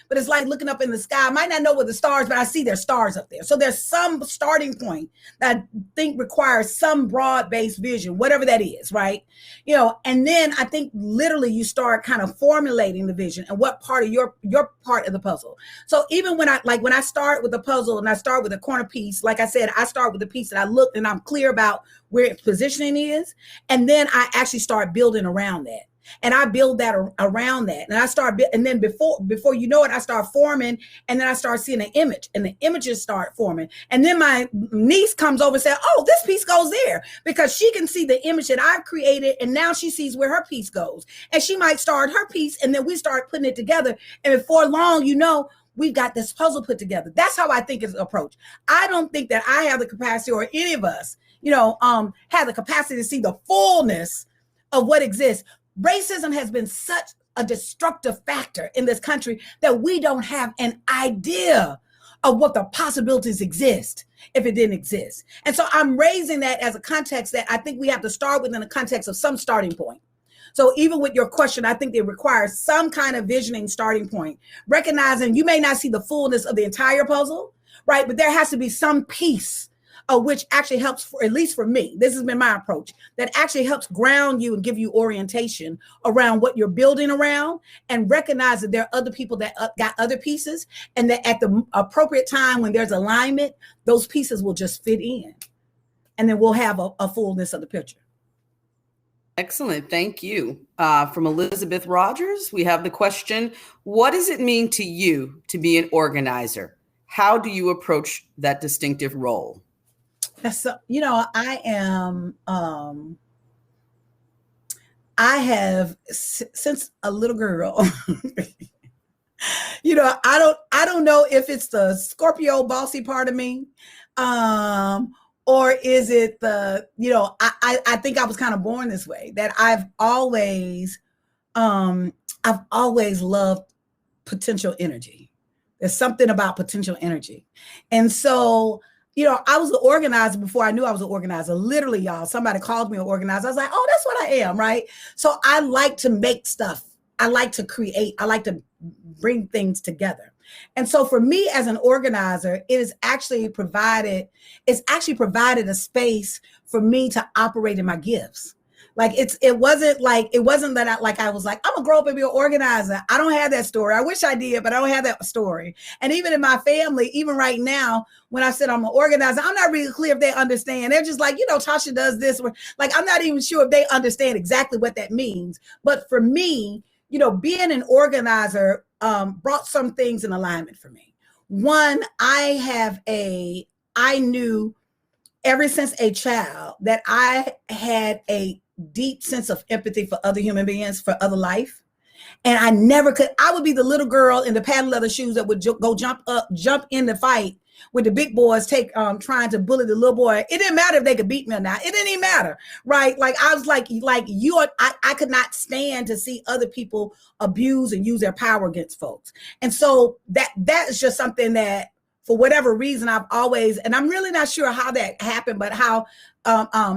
but it's like looking up in the sky. I might not know what the stars, but I see there's stars up there. So there's some starting point that I think requires some broad-based vision, whatever that is, right? And then I think literally you start kind of formulating the vision and what part of your part of the puzzle. So even when I start with the puzzle and I start with a corner piece, like I said, I start with the piece that I look and I'm clear about where its positioning is. And then I actually start building around that. And I build that around that. And I start, and then before you know it, I start forming, and then I start seeing an image, and the images start forming. And then my niece comes over and says, oh, this piece goes there, because she can see the image that I've created, and now she sees where her piece goes. And she might start her piece, and then we start putting it together. And before long, we've got this puzzle put together. That's how I think it's approached. I don't think that I have the capacity, or any of us, have the capacity to see the fullness of what exists. Racism has been such a destructive factor in this country that we don't have an idea of what the possibilities exist if it didn't exist. And so I'm raising that as a context that I think we have to start within the context of some starting point. So even with your question, I think it requires some kind of visioning starting point, recognizing you may not see the fullness of the entire puzzle, right? But there has to be some piece which actually helps, at least for me, this has been my approach, that actually helps ground you and give you orientation around what you're building around, and recognize that there are other people that got other pieces, and that at the appropriate time when there's alignment, those pieces will just fit in, and then we'll have a fullness of the picture. Excellent. Thank you. From Elizabeth Rogers, we have the question, what does it mean to you to be an organizer? How do you approach that distinctive role? So, I am, I have since a little girl, I don't know if it's the Scorpio bossy part of me, or is it I think I was kind of born this way, that I've always loved potential energy. There's something about potential energy. And so, I was an organizer before I knew I was an organizer. Literally, y'all, somebody called me an organizer. I was like, oh, that's what I am, right? So I like to make stuff. I like to create. I like to bring things together. And so for me as an organizer, it's actually provided a space for me to operate in my gifts. Like it wasn't that I was like, I'm gonna grow up and be an organizer. I don't have that story. I wish I did, but I don't have that story. And even in my family, even right now, when I said I'm an organizer, I'm not really clear if they understand. They're just like, Tasha does this. Like, I'm not even sure if they understand exactly what that means. But for me, being an organizer brought some things in alignment for me. One, I knew ever since a child that I had a deep sense of empathy for other human beings, for other life. And I would be the little girl in the patent leather shoes that would jump in the fight with the big boys trying to bully the little boy. It didn't matter if they could beat me or not. It didn't even matter, right? Like, I was I could not stand to see other people abuse and use their power against folks. And so that is just something that, for whatever reason, I've always, and I'm really not sure how that happened, but how,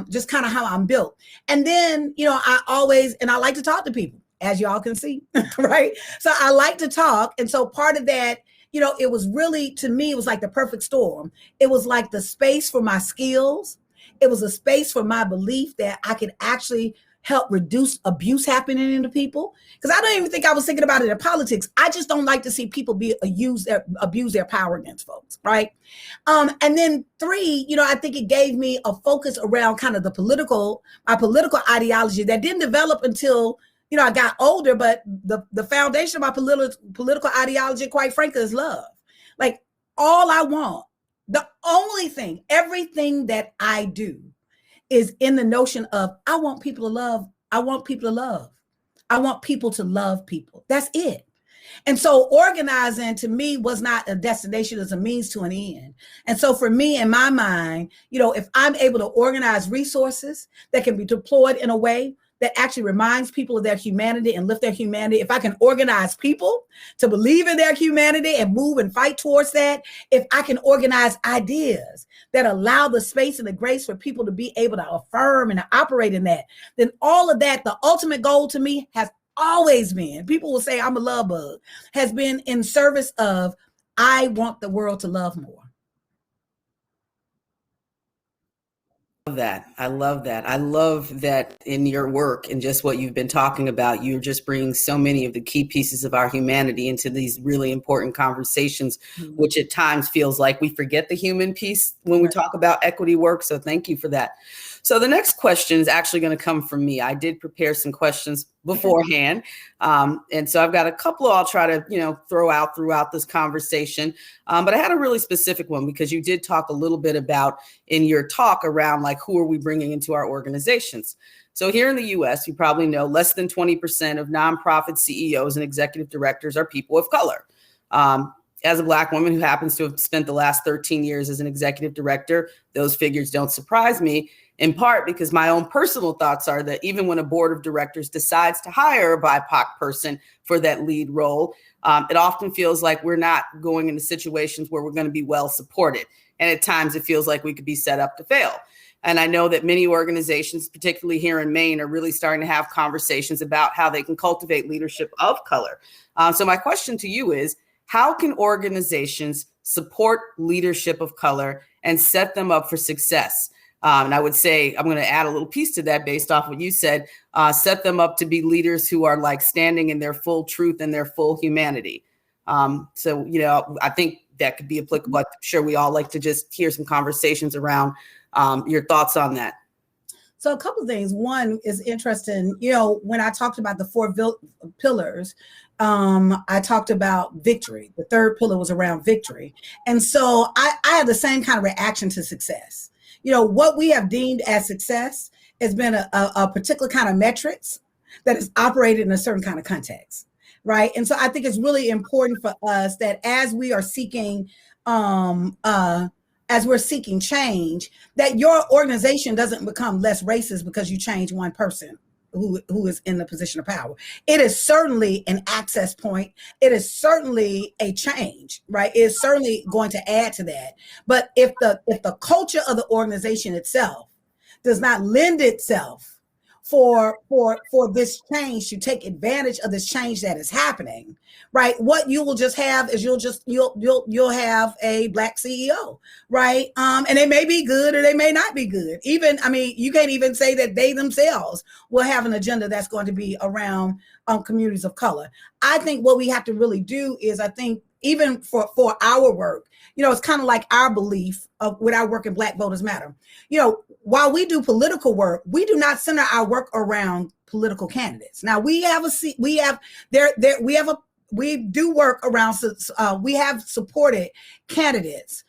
just kind of how I'm built. And then, I like to talk to people, as y'all can see, right? So I like to talk. And so part of that, it was really, to me, it was like the perfect storm. It was like the space for my skills. It was a space for my belief that I could actually help reduce abuse happening into people. Because I don't even think I was thinking about it in politics. I just don't like to see people abuse their power against folks, right? And then 3, I think it gave me a focus around kind of my political ideology that didn't develop until, I got older. But the foundation of my political ideology, quite frankly, is love. Like, all I want, the only thing, everything that I do is in the notion of, I want people to love. I want people to love. I want people to love people. That's it. And so organizing to me was not a destination, as a means to an end. And so for me, in my mind, if I'm able to organize resources that can be deployed in a way that actually reminds people of their humanity and lift their humanity, if I can organize people to believe in their humanity and move and fight towards that, if I can organize ideas that allow the space and the grace for people to be able to affirm and to operate in that, then all of that, the ultimate goal to me has always been, people will say I'm a love bug, has been in service of, I want the world to love more. I love that. I love that in your work and just what you've been talking about, you're just bringing so many of the key pieces of our humanity into these really important conversations, which at times feels like we forget the human piece when we talk about equity work. So thank you for that. So the next question is actually going to come from me. I did prepare some questions beforehand. And so I've got a couple I'll try to, throw out throughout this conversation. But I had a really specific one because you did talk a little bit about in your talk around like, who are we bringing into our organizations? So here in the US, you probably know less than 20% of nonprofit CEOs and executive directors are people of color. As a Black woman who happens to have spent the last 13 years as an executive director, those figures don't surprise me, in part because my own personal thoughts are that even when a board of directors decides to hire a BIPOC person for that lead role, it often feels like we're not going into situations where we're going to be well supported. And at times it feels like we could be set up to fail. And I know that many organizations, particularly here in Maine, are really starting to have conversations about how they can cultivate leadership of color. So my question to you is, how can organizations support leadership of color and set them up for success? And I would say, I'm going to add a little piece to that based off what you said, set them up to be leaders who are like standing in their full truth and their full humanity. So, I think that could be applicable. I'm sure we all like to just hear some conversations around your thoughts on that. So a couple of things. One is interesting. When I talked about the 4 pillars, I talked about victory. The 3rd pillar was around victory. And so I have the same kind of reaction to success. What we have deemed as success has been a particular kind of metrics that is operated in a certain kind of context, right? And so I think it's really important for us that as we are seeking, change, that your organization doesn't become less racist because you change one person who is in the position of power. It is certainly an access point. It is certainly a change, right? It is certainly going to add to that. But if the culture of the organization itself does not lend itself for this change to take advantage of this change that is happening, right? What you will just have is you'll have a Black CEO, right? And they may be good or they may not be good. Even, I mean, you can't even say that they themselves will have an agenda that's going to be around communities of color. I think what we have to really do is, I think, even for our work, you know, it's kind of like our belief of with our work in Black Voters Matter. You know, while we do political work, we do not center our work around political candidates. Now we do work around, we have supported candidates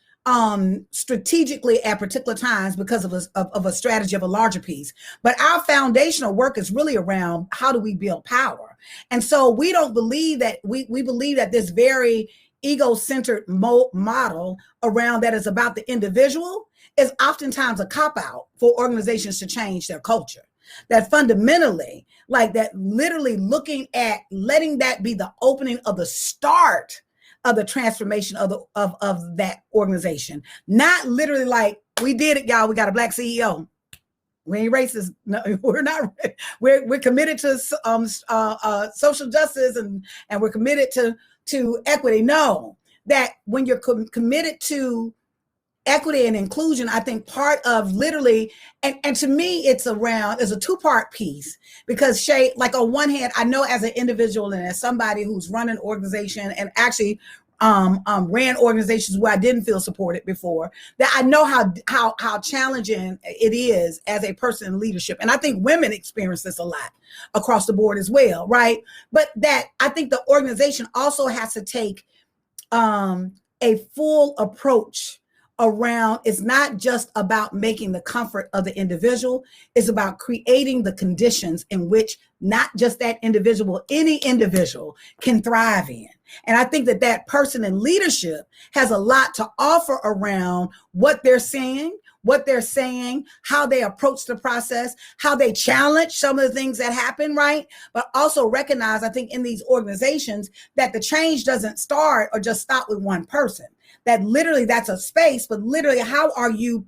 strategically at particular times because of a strategy of a larger piece. But our foundational work is really around how do we build power. And so we don't believe that, we believe that this very ego-centered model around that is about the individual is oftentimes a cop-out for organizations to change their culture. That fundamentally, like that, literally looking at letting that be the opening of the start of the transformation of that organization. Not literally like, we did it, y'all, we got a Black CEO. We ain't racist. No, we're not. We're committed to social justice and we're committed to equity. No, that when you're committed to equity and inclusion, I think part of literally, and to me, it's a two-part piece, because Shay, like on one hand, I know as an individual and as somebody who's run an organization and actually ran organizations where I didn't feel supported before, that I know how challenging it is as a person in leadership. And I think women experience this a lot across the board as well, right? But that I think the organization also has to take a full approach around, it's not just about making the comfort of the individual, it's about creating the conditions in which not just that individual, any individual can thrive in. And I think that person in leadership has a lot to offer around what they're seeing, what they're saying, how they approach the process, how they challenge some of the things that happen, right? But also recognize, I think, in these organizations that the change doesn't start or just stop with one person. That literally that's a space, but literally how are you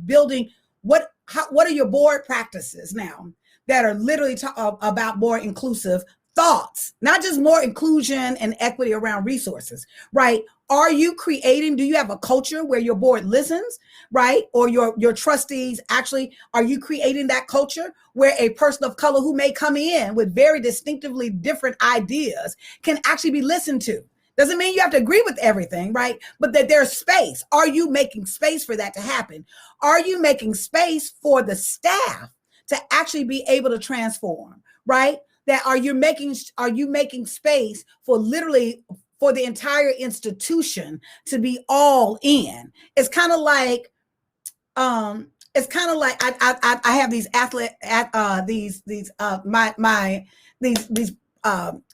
building, what are your board practices now that are literally about more inclusive thoughts, not just more inclusion and equity around resources, right? Are you creating, do you have a culture where your board listens, right? Or your trustees actually, are you creating that culture where a person of color who may come in with very distinctively different ideas can actually be listened to? Doesn't mean you have to agree with everything, right? But that there's space. Are you making space for that to happen? Are you making space for the staff to actually be able to transform, right? That are you making space for literally for the entire institution to be all in? It's kind of like I have these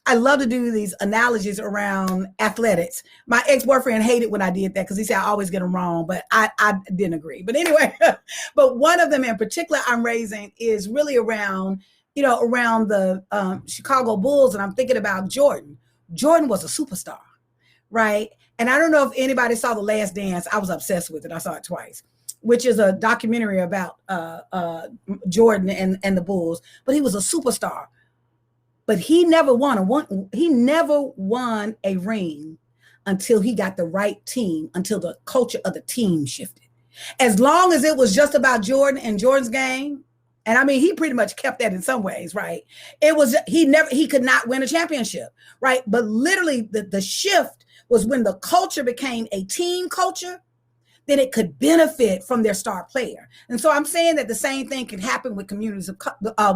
I love to do these analogies around athletics. My ex-boyfriend hated when I did that because he said I always get them wrong, but I didn't agree. But anyway, but one of them in particular I'm raising is really around the Chicago Bulls, and I'm thinking about Jordan. Jordan was a superstar, right? And I don't know if anybody saw The Last Dance. I was obsessed with it. I saw it twice, which is a documentary about Jordan and the Bulls. But he was a superstar. But he never won a ring until he got the right team, until the culture of the team shifted. As long as it was just about Jordan and Jordan's game, and I mean, he pretty much kept that in some ways, right? He could not win a championship, right? But literally the shift was when the culture became a team culture, then it could benefit from their star player. And so I'm saying that the same thing can happen with communities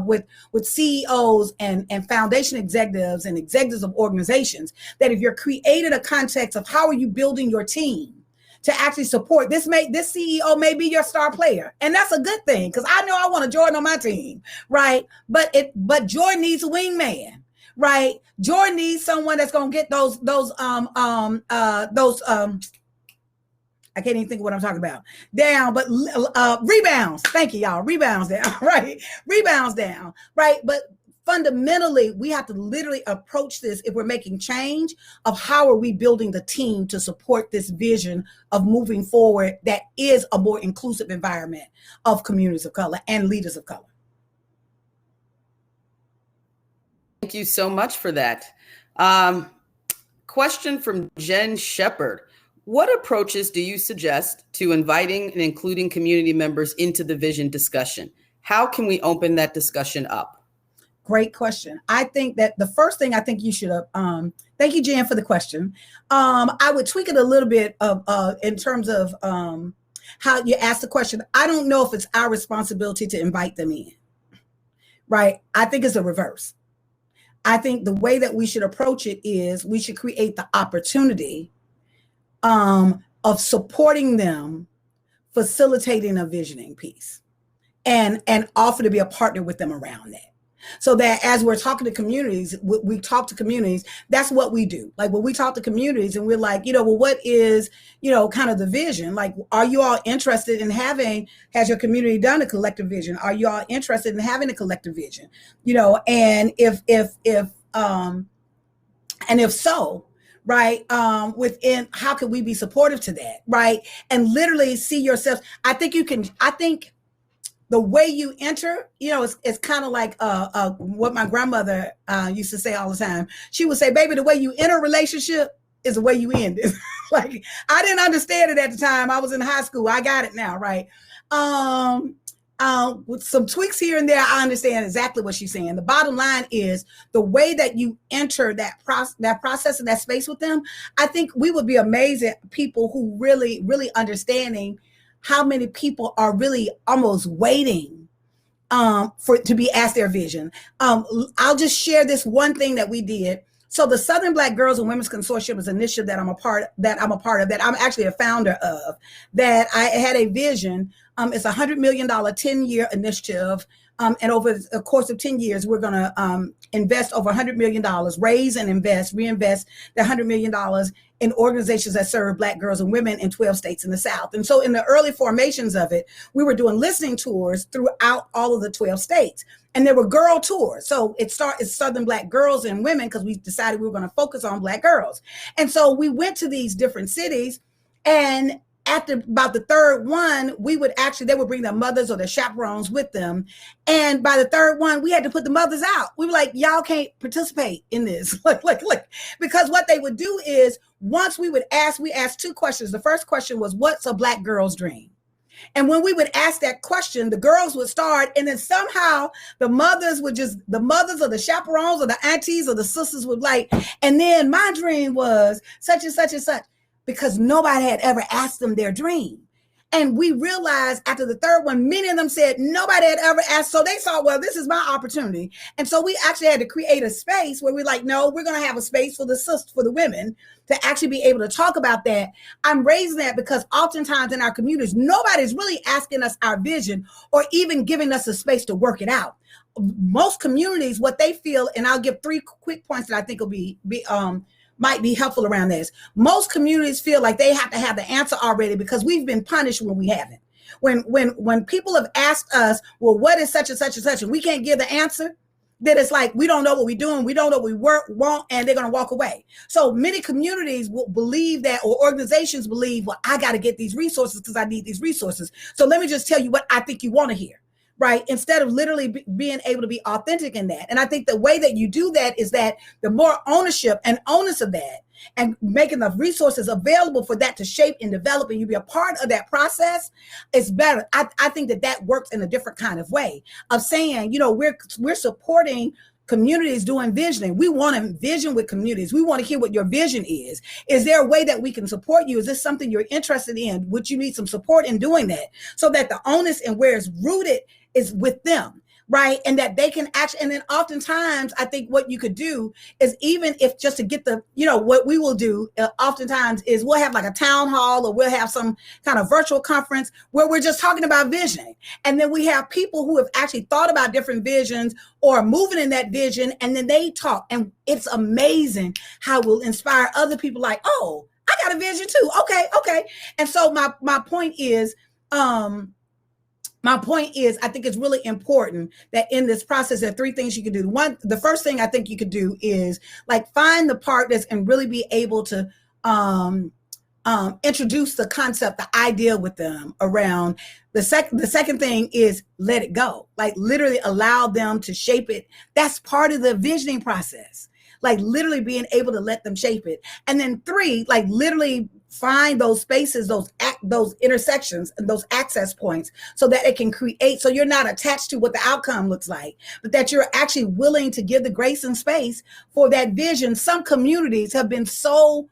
with CEOs and foundation executives and executives of organizations, that if you're creating a context of how are you building your team to actually support this CEO may be your star player. And that's a good thing, because I know I want a Jordan on my team, right? But Jordan needs a wingman, right? Jordan needs someone that's going to get those I can't even think of what I'm talking about. Down, but rebounds. Thank you, y'all. Rebounds down, right? Rebounds down, right? But fundamentally, we have to literally approach this, if we're making change, of how are we building the team to support this vision of moving forward that is a more inclusive environment of communities of color and leaders of color. Thank you so much for that. Question from Jen Shepard. What approaches do you suggest to inviting and including community members into the vision discussion? How can we open that discussion up? Great question. I think that the first thing I think you should, thank you, Jan, for the question. I would tweak it a little bit in terms of how you ask the question. I don't know if it's our responsibility to invite them in, right? I think it's a reverse. I think the way that we should approach it is we should create the opportunity of supporting them, facilitating a visioning piece, and offer to be a partner with them around that. So that as we're talking to communities, we talk to communities, that's what we do. Like when we talk to communities and we're like, well, what is, kind of the vision? Like, are you all interested in has your community done a collective vision? Are you all interested in having a collective vision? And if so, right, within, how can we be supportive to that, right? And literally see yourself. I think the way you enter, it's kind of like what my grandmother used to say all the time. She would say, baby, the way you enter a relationship is the way you end it. Like, I didn't understand it at the time. I was in high school. I got it now, right? With some tweaks here and there, I understand exactly what she's saying. The bottom line is the way that you enter that process and that space with them. I think we would be amazed at people who really, really understanding how many people are really almost waiting to be asked their vision. I'll just share this one thing that we did. So the Southern Black Girls and Women's Consortium is an initiative that I'm a part of, that I'm actually a founder of, that I had a vision. It's a $100 million 10-year initiative. And over the course of 10 years, we're going to invest over $100 million, reinvest the $100 million in organizations that serve Black girls and women in 12 states in the South. And so in the early formations of it, we were doing listening tours throughout all of the 12 states. And there were girl tours. So it's Southern Black girls and women, because we decided we were going to focus on Black girls. And so we went to these different cities, and after about the third one, they would bring their mothers or their chaperones with them. And by the third one, we had to put the mothers out. We were like, y'all can't participate in this. Because what they would do is, once we asked two questions. The first question was, what's a Black girl's dream? And when we would ask that question, the girls would start, and then somehow the mothers or the chaperones or the aunties or the sisters would and then my dream was such and such and such, because nobody had ever asked them their dream. And we realized after the third one, many of them said nobody had ever asked. So they saw, well, this is my opportunity. And so we actually had to create a space where we're like, no, we're going to have a space for the women to actually be able to talk about that. I'm raising that because oftentimes in our communities, nobody's really asking us our vision or even giving us a space to work it out. Most communities, what they feel, and I'll give 3 quick points that I think will might be helpful around this. Most communities feel like they have to have the answer already because we've been punished when we haven't. When people have asked us, well, what is such and such and such, and we can't give the answer, then it's like, we don't know what we're doing, we don't know what we want, and they're going to walk away. So many communities will believe that, or organizations believe, well, I got to get these resources because I need these resources. So let me just tell you what I think you want to hear. Right? Instead of literally being able to be authentic in that. And I think the way that you do that is that the more ownership and onus of that, and making the resources available for that to shape and develop, and you be a part of that process, is better. I think that works in a different kind of way of saying, we're supporting communities doing visioning. We want to vision with communities. We want to hear what your vision is. Is there a way that we can support you? Is this something you're interested in? Would you need some support in doing that? So that the onus and where it's rooted is with them, right? And that they can actually, and then oftentimes I think what you could do is, even if just to get what we will do oftentimes is we'll have like a town hall, or we'll have some kind of virtual conference where we're just talking about visioning. And then we have people who have actually thought about different visions or moving in that vision, and then they talk. And it's amazing how we'll inspire other people like, oh, I got a vision too. Okay. And so my point is, I think it's really important that in this process, there are 3 things you can do. The first thing I think you could do is find the partners and really be able to introduce the concept, the idea with them around The second thing is let it go. Like literally allow them to shape it. That's part of the visioning process. Like literally being able to let them shape it. And then 3, like literally find those spaces, those intersections and those access points so that it can create, so you're not attached to what the outcome looks like, but that you're actually willing to give the grace and space for that vision. Some communities have been so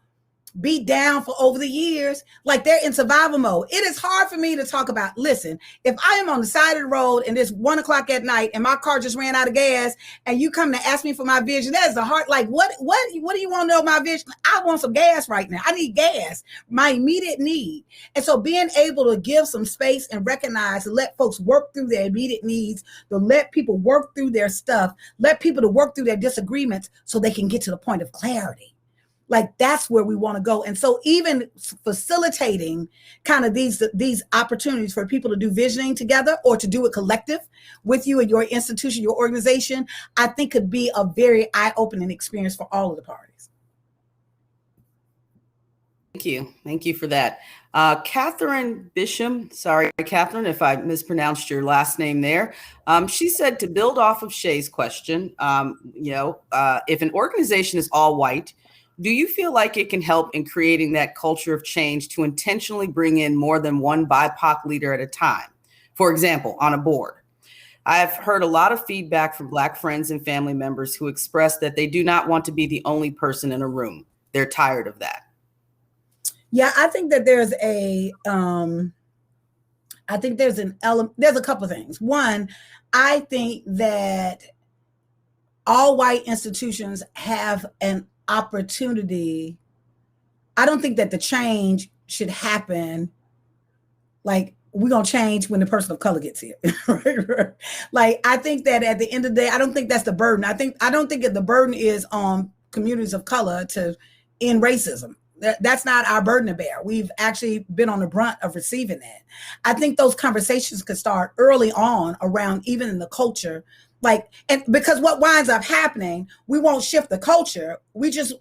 beat down for over the years, like they're in survival mode. It is hard for me to talk about, listen, if I am on the side of the road and it's 1 o'clock at night and my car just ran out of gas and you come to ask me for my vision, that is the hard, like, what do you want to know my vision? I want some gas right now. I need gas, my immediate need. And so being able to give some space and recognize, let folks work through their immediate needs, to let people work through their stuff, let people to work through their disagreements so they can get to the point of clarity. Like that's where we want to go. And so even facilitating kind of these opportunities for people to do visioning together or to do it collective with you and your institution, your organization, I think could be a very eye-opening experience for all of the parties. Thank you. Thank you for that. Catherine Bisham, sorry, Catherine, if I mispronounced your last name there. She said, to build off of Shay's question, if an organization is all white, do you feel like it can help in creating that culture of change to intentionally bring in more than one BIPOC leader at a time? For example, on a board. I've heard a lot of feedback from Black friends and family members who express that they do not want to be the only person in a room. They're tired of that. Yeah, I think that there's there's a couple of things. One, I think that all white institutions have an opportunity. I don't think that the change should happen like we're going to change when the person of color gets here. Like, I think that at the end of the day, I don't think that's the burden. I don't think that the burden is on communities of color to end racism. That's not our burden to bear. We've actually been on the brunt of receiving that. I think those conversations could start early on around even in the culture. Like, and because what winds up happening, we won't shift the culture. We just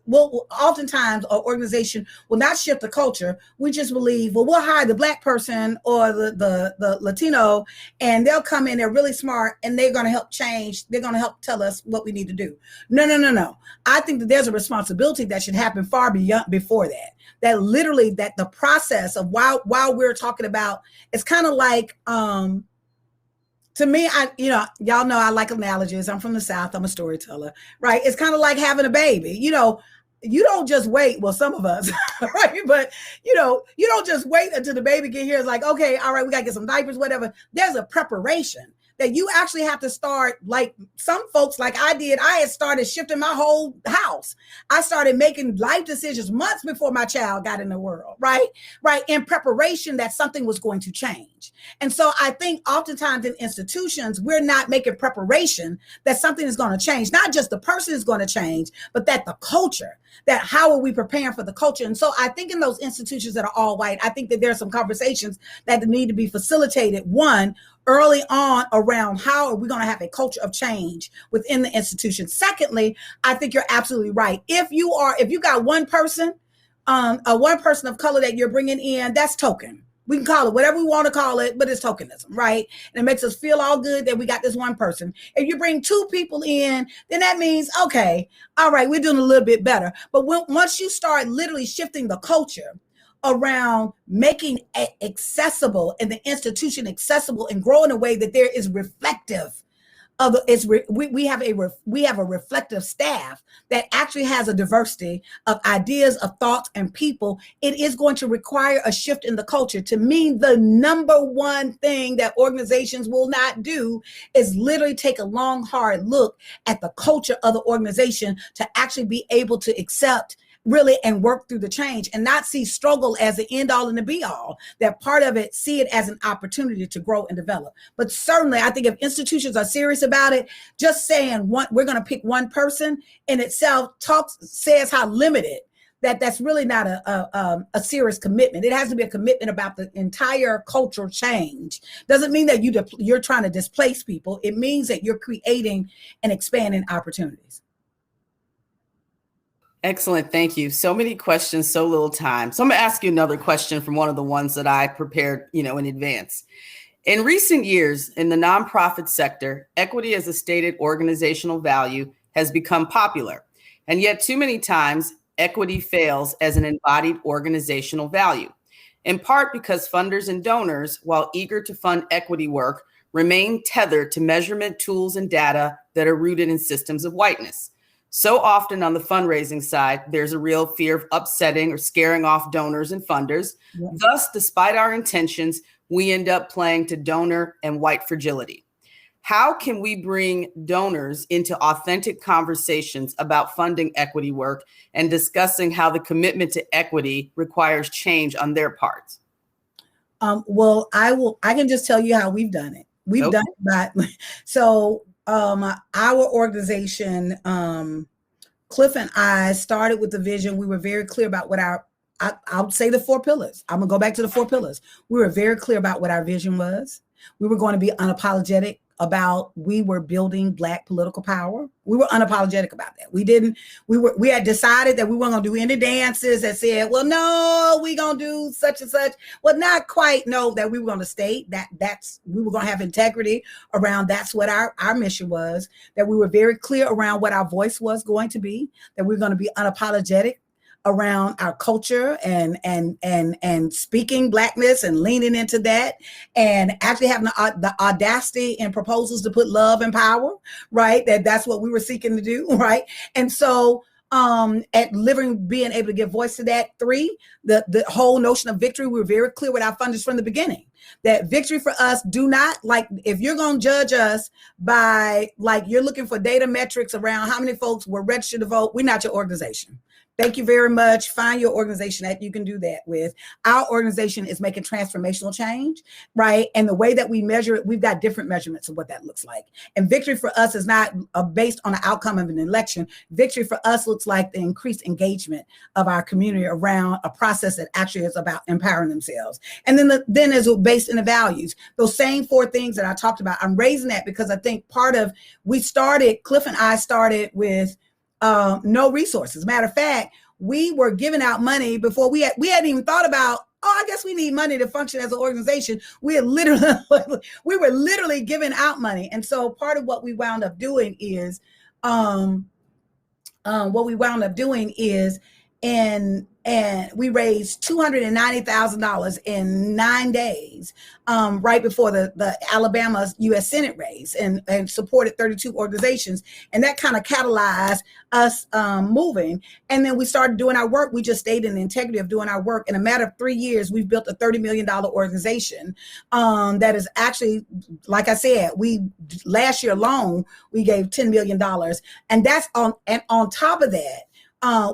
oftentimes our organization will not shift the culture. We just believe, well, we'll hire the Black person or the Latino, and they'll come in, they're really smart, and they're going to help change. They're going to help tell us what we need to do. No. I think that there's a responsibility that should happen far before that. That literally, that the process of while we're talking about, it's kind of like, to me, y'all know I like analogies. I'm from the South. I'm a storyteller, right? It's kind of like having a baby. You don't just wait. Well, some of us, right? But, you don't just wait until the baby get here. It's like, okay, all right, we got to get some diapers, whatever. There's a preparation that you actually have to start. Like some folks, like I did, I had started shifting my whole house. I started making life decisions months before my child got in the world, right? In preparation that something was going to change. And so I think oftentimes in institutions, we're not making preparation that something is going to change. Not just the person is going to change, but that the culture, that how are we preparing for the culture? And so I think in those institutions that are all white, I think that there are some conversations that need to be facilitated. One, early on around how are we going to have a culture of change within the institution. Secondly, I think you're absolutely right. If you got one person of color that you're bringing in, that's token. We can call it whatever we want to call it, but it's tokenism, right? And it makes us feel all good that we got this one person. If you bring 2 people in, then that means, okay, all right, we're doing a little bit better. But once you start literally shifting the culture around making it accessible and the institution accessible and grow in a way that there is reflective of we have a reflective staff that actually has a diversity of ideas, of thoughts, and people. It is going to require a shift in the culture. To me, the number one thing that organizations will not do is literally take a long, hard look at the culture of the organization to actually be able to accept really and work through the change and not see struggle as the end all and the be all. That part of it, see it as an opportunity to grow and develop. But certainly I think if institutions are serious about it, just saying we're going to pick one person in itself says how limited that's really not a serious commitment. It has to be a commitment about the entire cultural change. Doesn't mean that you're trying to displace people. It means that you're creating and expanding opportunities. Excellent. Thank you. So many questions, so little time. So I'm going to ask you another question from one of the ones that I prepared, in advance. In recent years, in the nonprofit sector, equity as a stated organizational value has become popular. And yet, too many times, equity fails as an embodied organizational value, in part because funders and donors, while eager to fund equity work, remain tethered to measurement tools and data that are rooted in systems of whiteness. So often on the fundraising side, there's a real fear of upsetting or scaring off donors and funders. Yeah. Thus, despite our intentions, we end up playing to donor and white fragility. How can we bring donors into authentic conversations about funding equity work and discussing how the commitment to equity requires change on their parts? Well, I can just tell you how we've done it. We've done it by, so our organization, Cliff and I started with the vision. We were very clear about what I'll say the 4 pillars. I'm gonna go back to the 4 pillars. We were very clear about what our vision was. We were going to be unapologetic about we were building Black political power. We were unapologetic about that. We had decided that we weren't gonna do any dances that said, well, no, we gonna do such and such. Well, not quite. No, that we were gonna state that's we were gonna have integrity around that's what our mission was, that we were very clear around what our voice was going to be, that we we're gonna be unapologetic around our culture and speaking Blackness and leaning into that and actually having the audacity and proposals to put love and power, right? That's what we were seeking to do, right? And so at being able to give voice to that. 3, the whole notion of victory, we were very clear with our funders from the beginning that victory for us, do not, like, if you're going to judge us by, like, you're looking for data metrics around how many folks were registered to vote, we're not your organization. Thank you very much. Find your organization that you can do that with. Our organization is making transformational change, right? And the way that we measure it, we've got different measurements of what that looks like. And victory for us is not based on the outcome of an election. Victory for us looks like the increased engagement of our community around a process that actually is about empowering themselves. And then is based in the values. Those same 4 things that I talked about, I'm raising that because I think Cliff and I started with no resources. Matter of fact, we were giving out money before we hadn't even thought about, I guess we need money to function as an organization. We were literally giving out money. And so part of what we wound up doing is, and we raised $290,000 in 9 days, right before the Alabama U.S. Senate race, and supported 32 organizations. And that kind of catalyzed us moving. And then we started doing our work. We just stayed in the integrity of doing our work. In a matter of 3 years, we've built a $30 million organization that is actually, like I said, last year alone, we gave $10 million. And that's on top of that,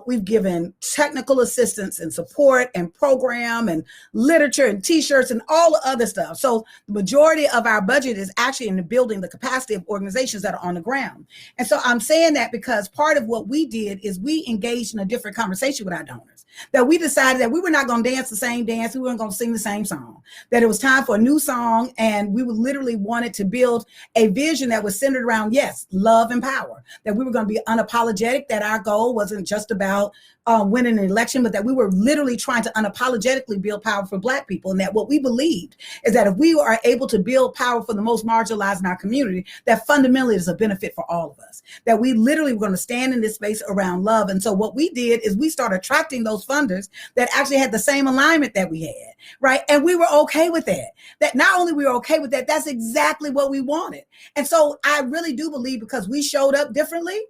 we've given technical assistance and support and program and literature and t-shirts and all the other stuff. So the majority of our budget is actually in building the capacity of organizations that are on the ground. And so I'm saying that because part of what we did is we engaged in a different conversation with our donors, that we decided that we were not going to dance the same dance. We weren't going to sing the same song, that it was time for a new song. And we literally wanted to build a vision that was centered around, yes, love and power, that we were going to be unapologetic, that our goal wasn't just about winning an election, but that we were literally trying to unapologetically build power for Black people. And that what we believed is that if we are able to build power for the most marginalized in our community, that fundamentally is a benefit for all of us, that we literally were going to stand in this space around love. And so what we did is we started attracting those funders that actually had the same alignment that we had, right? And we were okay with that. That not only we were okay with that, that's exactly what we wanted. And so I really do believe, because we showed up differently,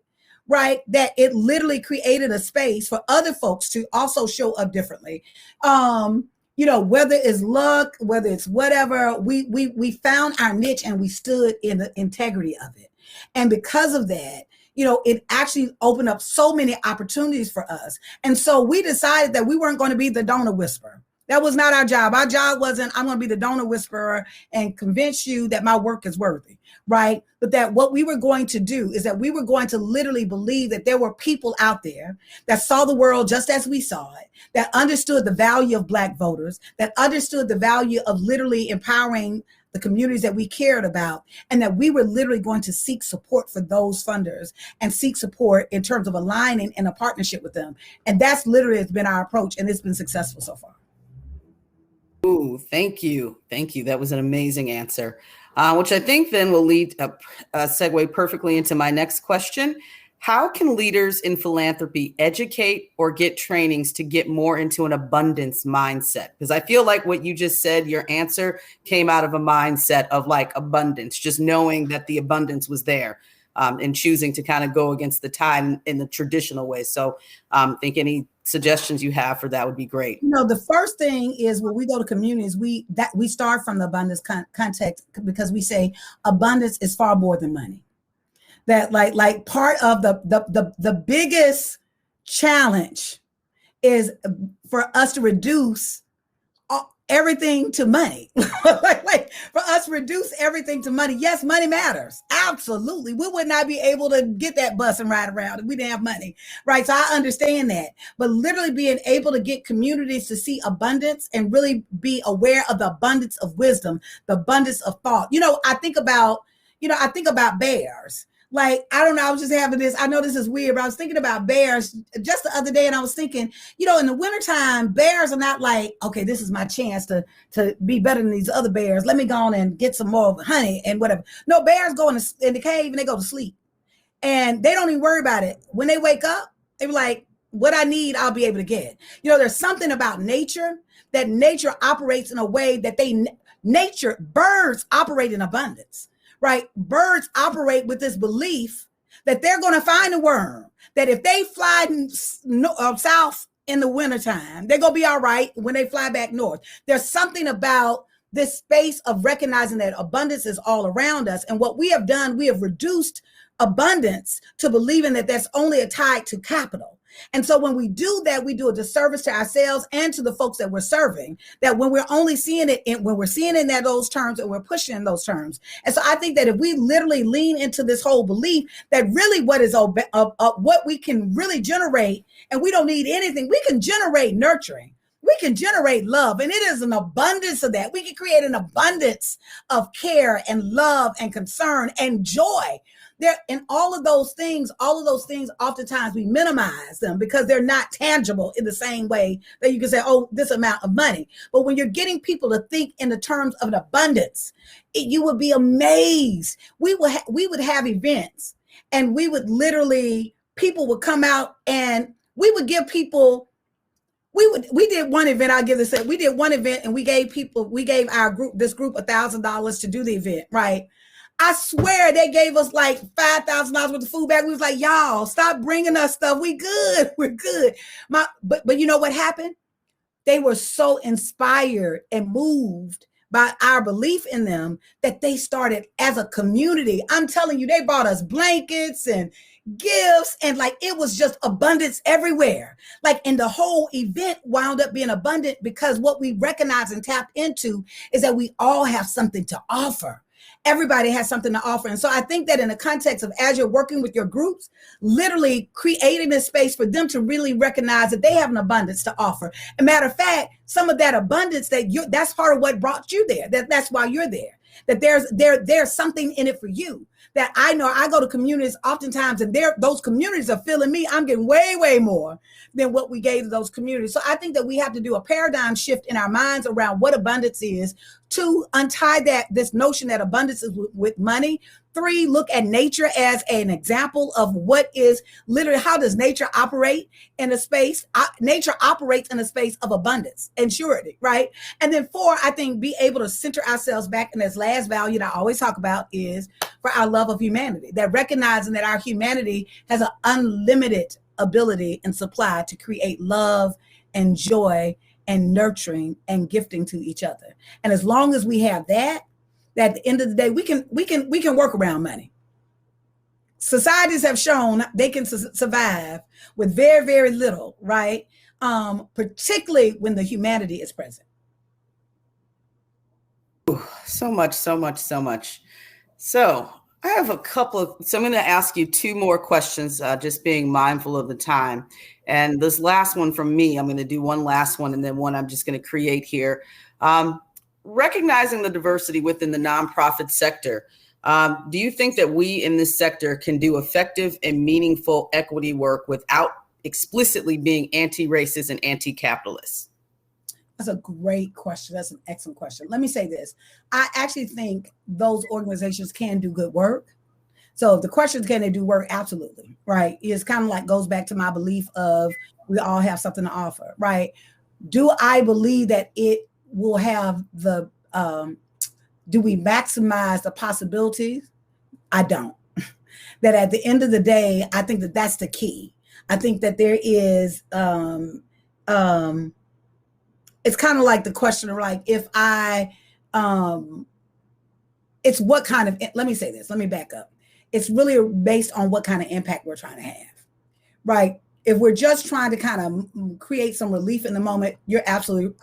right, that it literally created a space for other folks to also show up differently. Whether it's luck, whether it's whatever, we found our niche and we stood in the integrity of it. And because of that, it actually opened up so many opportunities for us. And so we decided that we weren't going to be the donor whisperer. That was not our job. Our job wasn't, I'm going to be the donor whisperer and convince you that my work is worthy, right? But that what we were going to do is that we were going to literally believe that there were people out there that saw the world just as we saw it, that understood the value of Black voters, that understood the value of literally empowering the communities that we cared about, and that we were literally going to seek support for those funders and seek support in terms of aligning in a partnership with them. And that's literally has been our approach, and it's been successful so far. Ooh, thank you. Thank you. That was an amazing answer, which I think then will lead a segue perfectly into my next question. How can leaders in philanthropy educate or get trainings to get more into an abundance mindset? Because I feel like what you just said, your answer came out of a mindset of like abundance, just knowing that the abundance was there, and choosing to kind of go against the tide in the traditional way. So I think any suggestions you have for that would be great. You know, the first thing is when we go to communities, we start from the abundance context, because we say abundance is far more than money. That like part of the biggest challenge is for us to reduce everything to money. like for us to reduce everything to money. Yes, money matters. Absolutely. We would not be able to get that bus and ride around if we didn't have money. Right. So I understand that. But literally being able to get communities to see abundance and really be aware of the abundance of wisdom, the abundance of thought. You know, I think about bears. Like, I don't know, I was just having this, I know this is weird, but I was thinking about bears just the other day, and I was thinking, you know, in the wintertime, bears are not like, okay, this is my chance to be better than these other bears. Let me go on and get some more honey and whatever. No, bears go in the cave and they go to sleep. And they don't even worry about it. When they wake up, they're like, what I need, I'll be able to get. You know, there's something about nature, that nature operates in a way that birds operate in abundance. Right? Birds operate with this belief that they're going to find a worm, that if they fly south in the wintertime, they're going to be all right when they fly back north. There's something about this space of recognizing that abundance is all around us. And what we have done, we have reduced abundance to believing that that's only tied to capital. And so when we do that, we do a disservice to ourselves and to the folks that we're serving, that when we're only seeing it when we're seeing it in those terms, and we're pushing in those terms. And so I think that if we literally lean into this whole belief that really what we can really generate, and we don't need anything, we can generate nurturing. We can generate love, and it is an abundance of that. We can create an abundance of care and love and concern and joy. There, and all of those things, oftentimes we minimize them because they're not tangible in the same way that you can say, oh, this amount of money. But when you're getting people to think in the terms of an abundance, you would be amazed. We would have events, and we would literally, people would come out, and we would give people, we did one event, I'll give this up. We did one event, and we gave this group $1,000 to do the event, right? I swear they gave us like $5,000 worth of food back. We was like, y'all, stop bringing us stuff. We good. We're good. But you know what happened? They were so inspired and moved by our belief in them that they started as a community. I'm telling you, they brought us blankets and gifts, and like it was just abundance everywhere. Like, and the whole event wound up being abundant because what we recognized and tapped into is that we all have something to offer. Everybody has something to offer. And so I think that in the context of, as you're working with your groups, literally creating a space for them to really recognize that they have an abundance to offer. As a matter of fact, some of that abundance that's part of what brought you there. That's why you're there. That there's something in it for you. That I know I go to communities oftentimes, and those communities are feeling me. I'm getting way, way more than what we gave to those communities. So I think that we have to do a paradigm shift in our minds around what abundance is. 2, untie this notion that abundance is with money. 3, look at nature as an example of what is literally, how does nature operate in a space? Nature operates in a space of abundance and surety, right? And then 4, I think be able to center ourselves back. And this last value that I always talk about is for our love of humanity, that recognizing that our humanity has an unlimited ability and supply to create love and joy and nurturing and gifting to each other. And as long as we have that, at the end of the day, we can work around money. Societies have shown they can survive with very, very little, right? Particularly when the humanity is present. So much. So I have so I'm going to ask you 2 more questions, just being mindful of the time. And this last one from me, I'm going to do one last one, and then one I'm just going to create here. recognizing the diversity within the nonprofit sector, do you think that we in this sector can do effective and meaningful equity work without explicitly being anti-racist and anti-capitalist? That's a great question. That's an excellent question. Let me say this. I actually think those organizations can do good work. So the question is, can they do work? Absolutely. Right. It's kind of like goes back to my belief of we all have something to offer. Right. Do I believe that it will have the, do we maximize the possibilities? I don't. That at the end of the day, I think that that's the key. I think that there is, it's kind of like the question of like, if I, it's what kind of, let me say this, let me back up. It's really based on what kind of impact we're trying to have, right? If we're just trying to kind of create some relief in the moment, you're absolutely,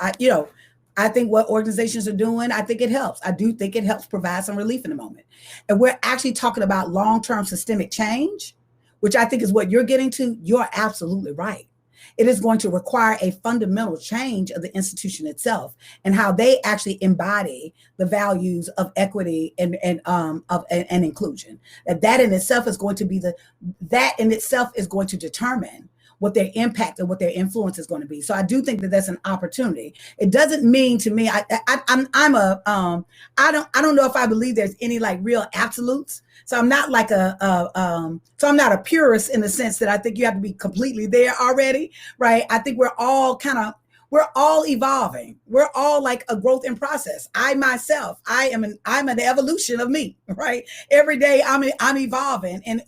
I think what organizations are doing, I think it helps. I do think it helps provide some relief in the moment. And we're actually talking about long-term systemic change, which I think is what you're getting to. You're absolutely right. It is going to require a fundamental change of the institution itself and how they actually embody the values of equity and inclusion. That in itself is going to be that in itself is going to determine what their impact and what their influence is going to be. So I do think that that's an opportunity. It doesn't mean to me, I don't know if I believe there's any like real absolutes. So I'm not like so I'm not a purist in the sense that I think you have to be completely there already, right? I think we're all evolving. We're all like a growth in process. I myself, I'm an evolution of me, right? Every day I'm evolving and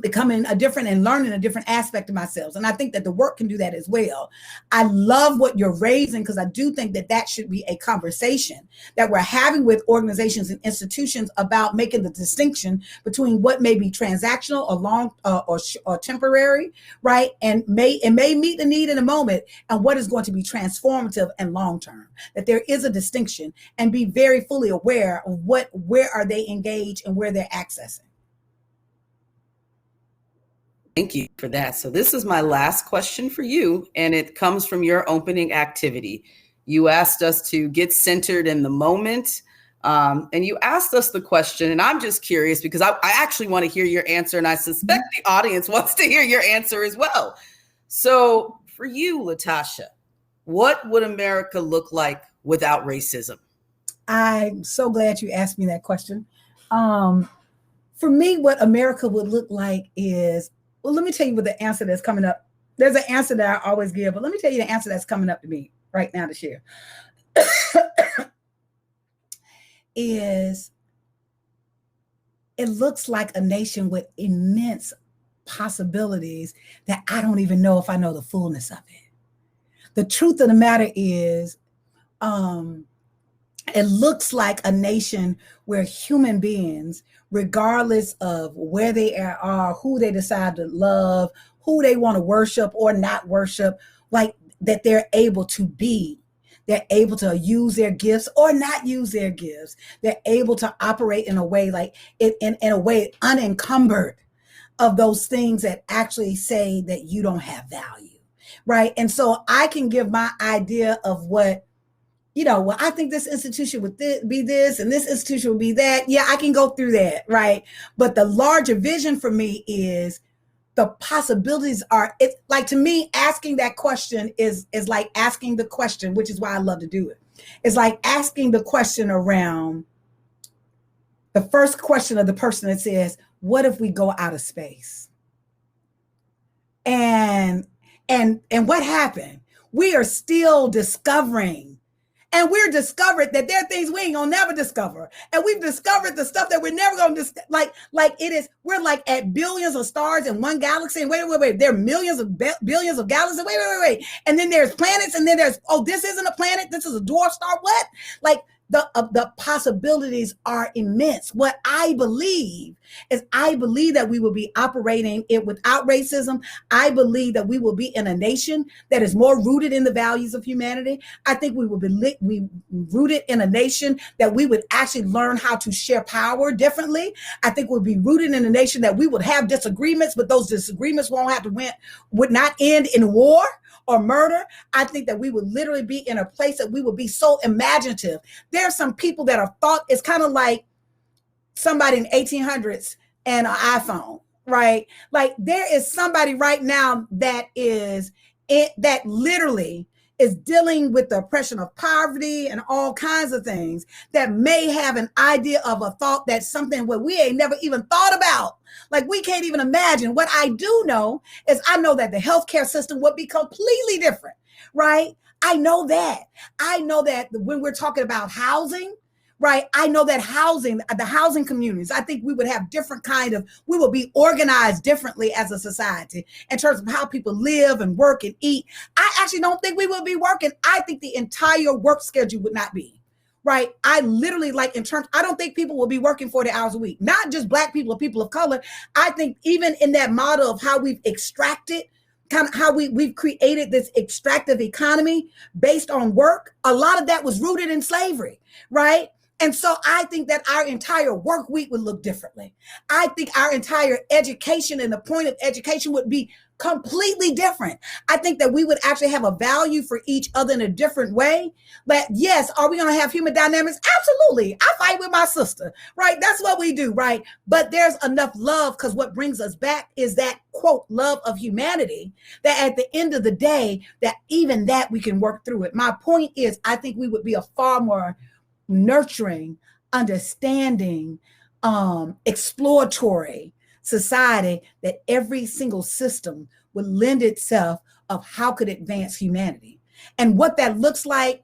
becoming a different and learning a different aspect of myself. And I think that the work can do that as well. I love what you're raising because I do think that that should be a conversation that we're having with organizations and institutions about making the distinction between what may be transactional or long or temporary, right? And it may meet the need in a moment and what is going to be transformative and long-term, that there is a distinction and be very fully aware of where are they engaged and where they're accessing. Thank you for that. So this is my last question for you, and it comes from your opening activity. You asked us to get centered in the moment, and you asked us the question, and I'm just curious because I actually want to hear your answer, and I suspect the audience wants to hear your answer as well. So for you, LaTosha, what would America look like without racism? I'm so glad you asked me that question. For me, what America would look like is, well, let me tell you what the answer that's coming up. There's an answer that I always give, but let me tell you the answer that's coming up to me right now to share. It looks like a nation with immense possibilities that I don't even know if I know the fullness of it. The truth of the matter is, it looks like a nation where human beings, regardless of where they are, who they decide to love, who they want to worship or not worship, like that they're able to be. They're able to use their gifts or not use their gifts. They're able to operate in a way like in a way unencumbered of those things that actually say that you don't have value, right? And so I can give my idea of what, well, I think this institution would be this and this institution would be that. Yeah, I can go through that, right? But the larger vision for me is the possibilities are, it's like, to me, asking that question is like asking the question, which is why I love to do it. It's like asking the question around the first question of the person that says, what if we go out of space? And what happened? We are still discovering. And we're discovered that there are things we ain't gonna never discover. And we've discovered the stuff that we're never gonna discover. Like it is, we're like at billions of stars in one galaxy. And wait, there are millions of billions of galaxies. Wait. And then there's planets, and then there's, this isn't a planet, this is a dwarf star. What? Like the possibilities are immense. What I believe is I believe that we will be operating it without racism. I believe that we will be in a nation that is more rooted in the values of humanity. I think we will be rooted in a nation that we would actually learn how to share power differently. I think we'll be rooted in a nation that we would have disagreements, but those disagreements would not end in war or murder. I think that we would literally be in a place that we would be so imaginative. There are some people that are thought, it's kind of like somebody in 1800s and an iPhone, right? Like there is somebody right now that literally is dealing with the oppression of poverty and all kinds of things that may have an idea of a thought that's something where we ain't never even thought about. Like we can't even imagine. What I do know is I know that the healthcare system would be completely different, right? I know that. I know that when we're talking about housing, right? I know that the housing communities, I think we would have we will be organized differently as a society in terms of how people live and work and eat. I actually don't think we will be working. I think the entire work schedule would not be. Right. I literally I don't think people will be working 40 hours a week, not just Black people or people of color. I think even in that model of how we've extracted, kind of how we've created this extractive economy based on work, a lot of that was rooted in slavery. Right. And so I think that our entire work week would look differently. I think our entire education and the point of education would be completely different. I think that we would actually have a value for each other in a different way. But yes, are we going to have human dynamics? Absolutely. I fight with my sister, right? That's what we do, right? But there's enough love, because what brings us back is that, quote, love of humanity, that at the end of the day, that even that we can work through it. My point is, I think we would be a far more nurturing, understanding, exploratory society, that every single system would lend itself of how could advance humanity. And what that looks like,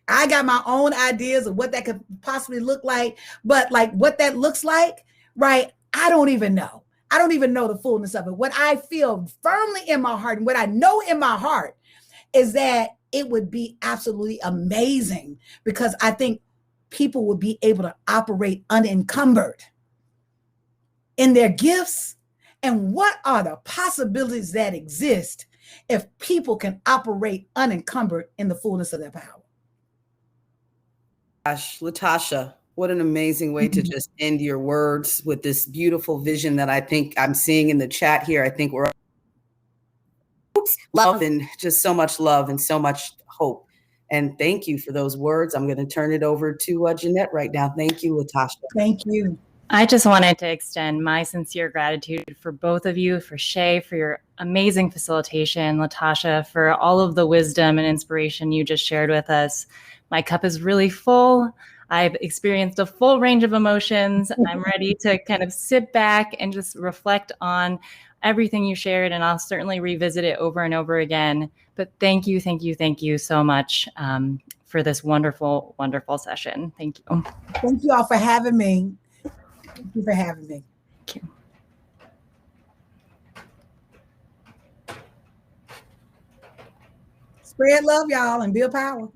I got my own ideas of what that could possibly look like, but like what that looks like, right? I don't even know. I don't even know the fullness of it. What I feel firmly in my heart and what I know in my heart is that it would be absolutely amazing, because I think people would be able to operate unencumbered in their gifts. And what are the possibilities that exist if people can operate unencumbered in the fullness of their power? Gosh, LaTosha, what an amazing way to just end your words with this beautiful vision that I think I'm seeing in the chat here. I think we're love, and just so much love and so much hope. And thank you for those words. I'm going to turn it over to Jeanette right now. Thank you, LaTosha. Thank you. I just wanted to extend my sincere gratitude for both of you, for Shay, for your amazing facilitation, LaTosha, for all of the wisdom and inspiration you just shared with us. My cup is really full. I've experienced a full range of emotions. I'm ready to kind of sit back and just reflect on everything you shared, and I'll certainly revisit it over and over again. But thank you so much for this wonderful, wonderful session. Thank you. Thank you all for having me. Thank you for having me. Thank you. Spread love, y'all, and build power.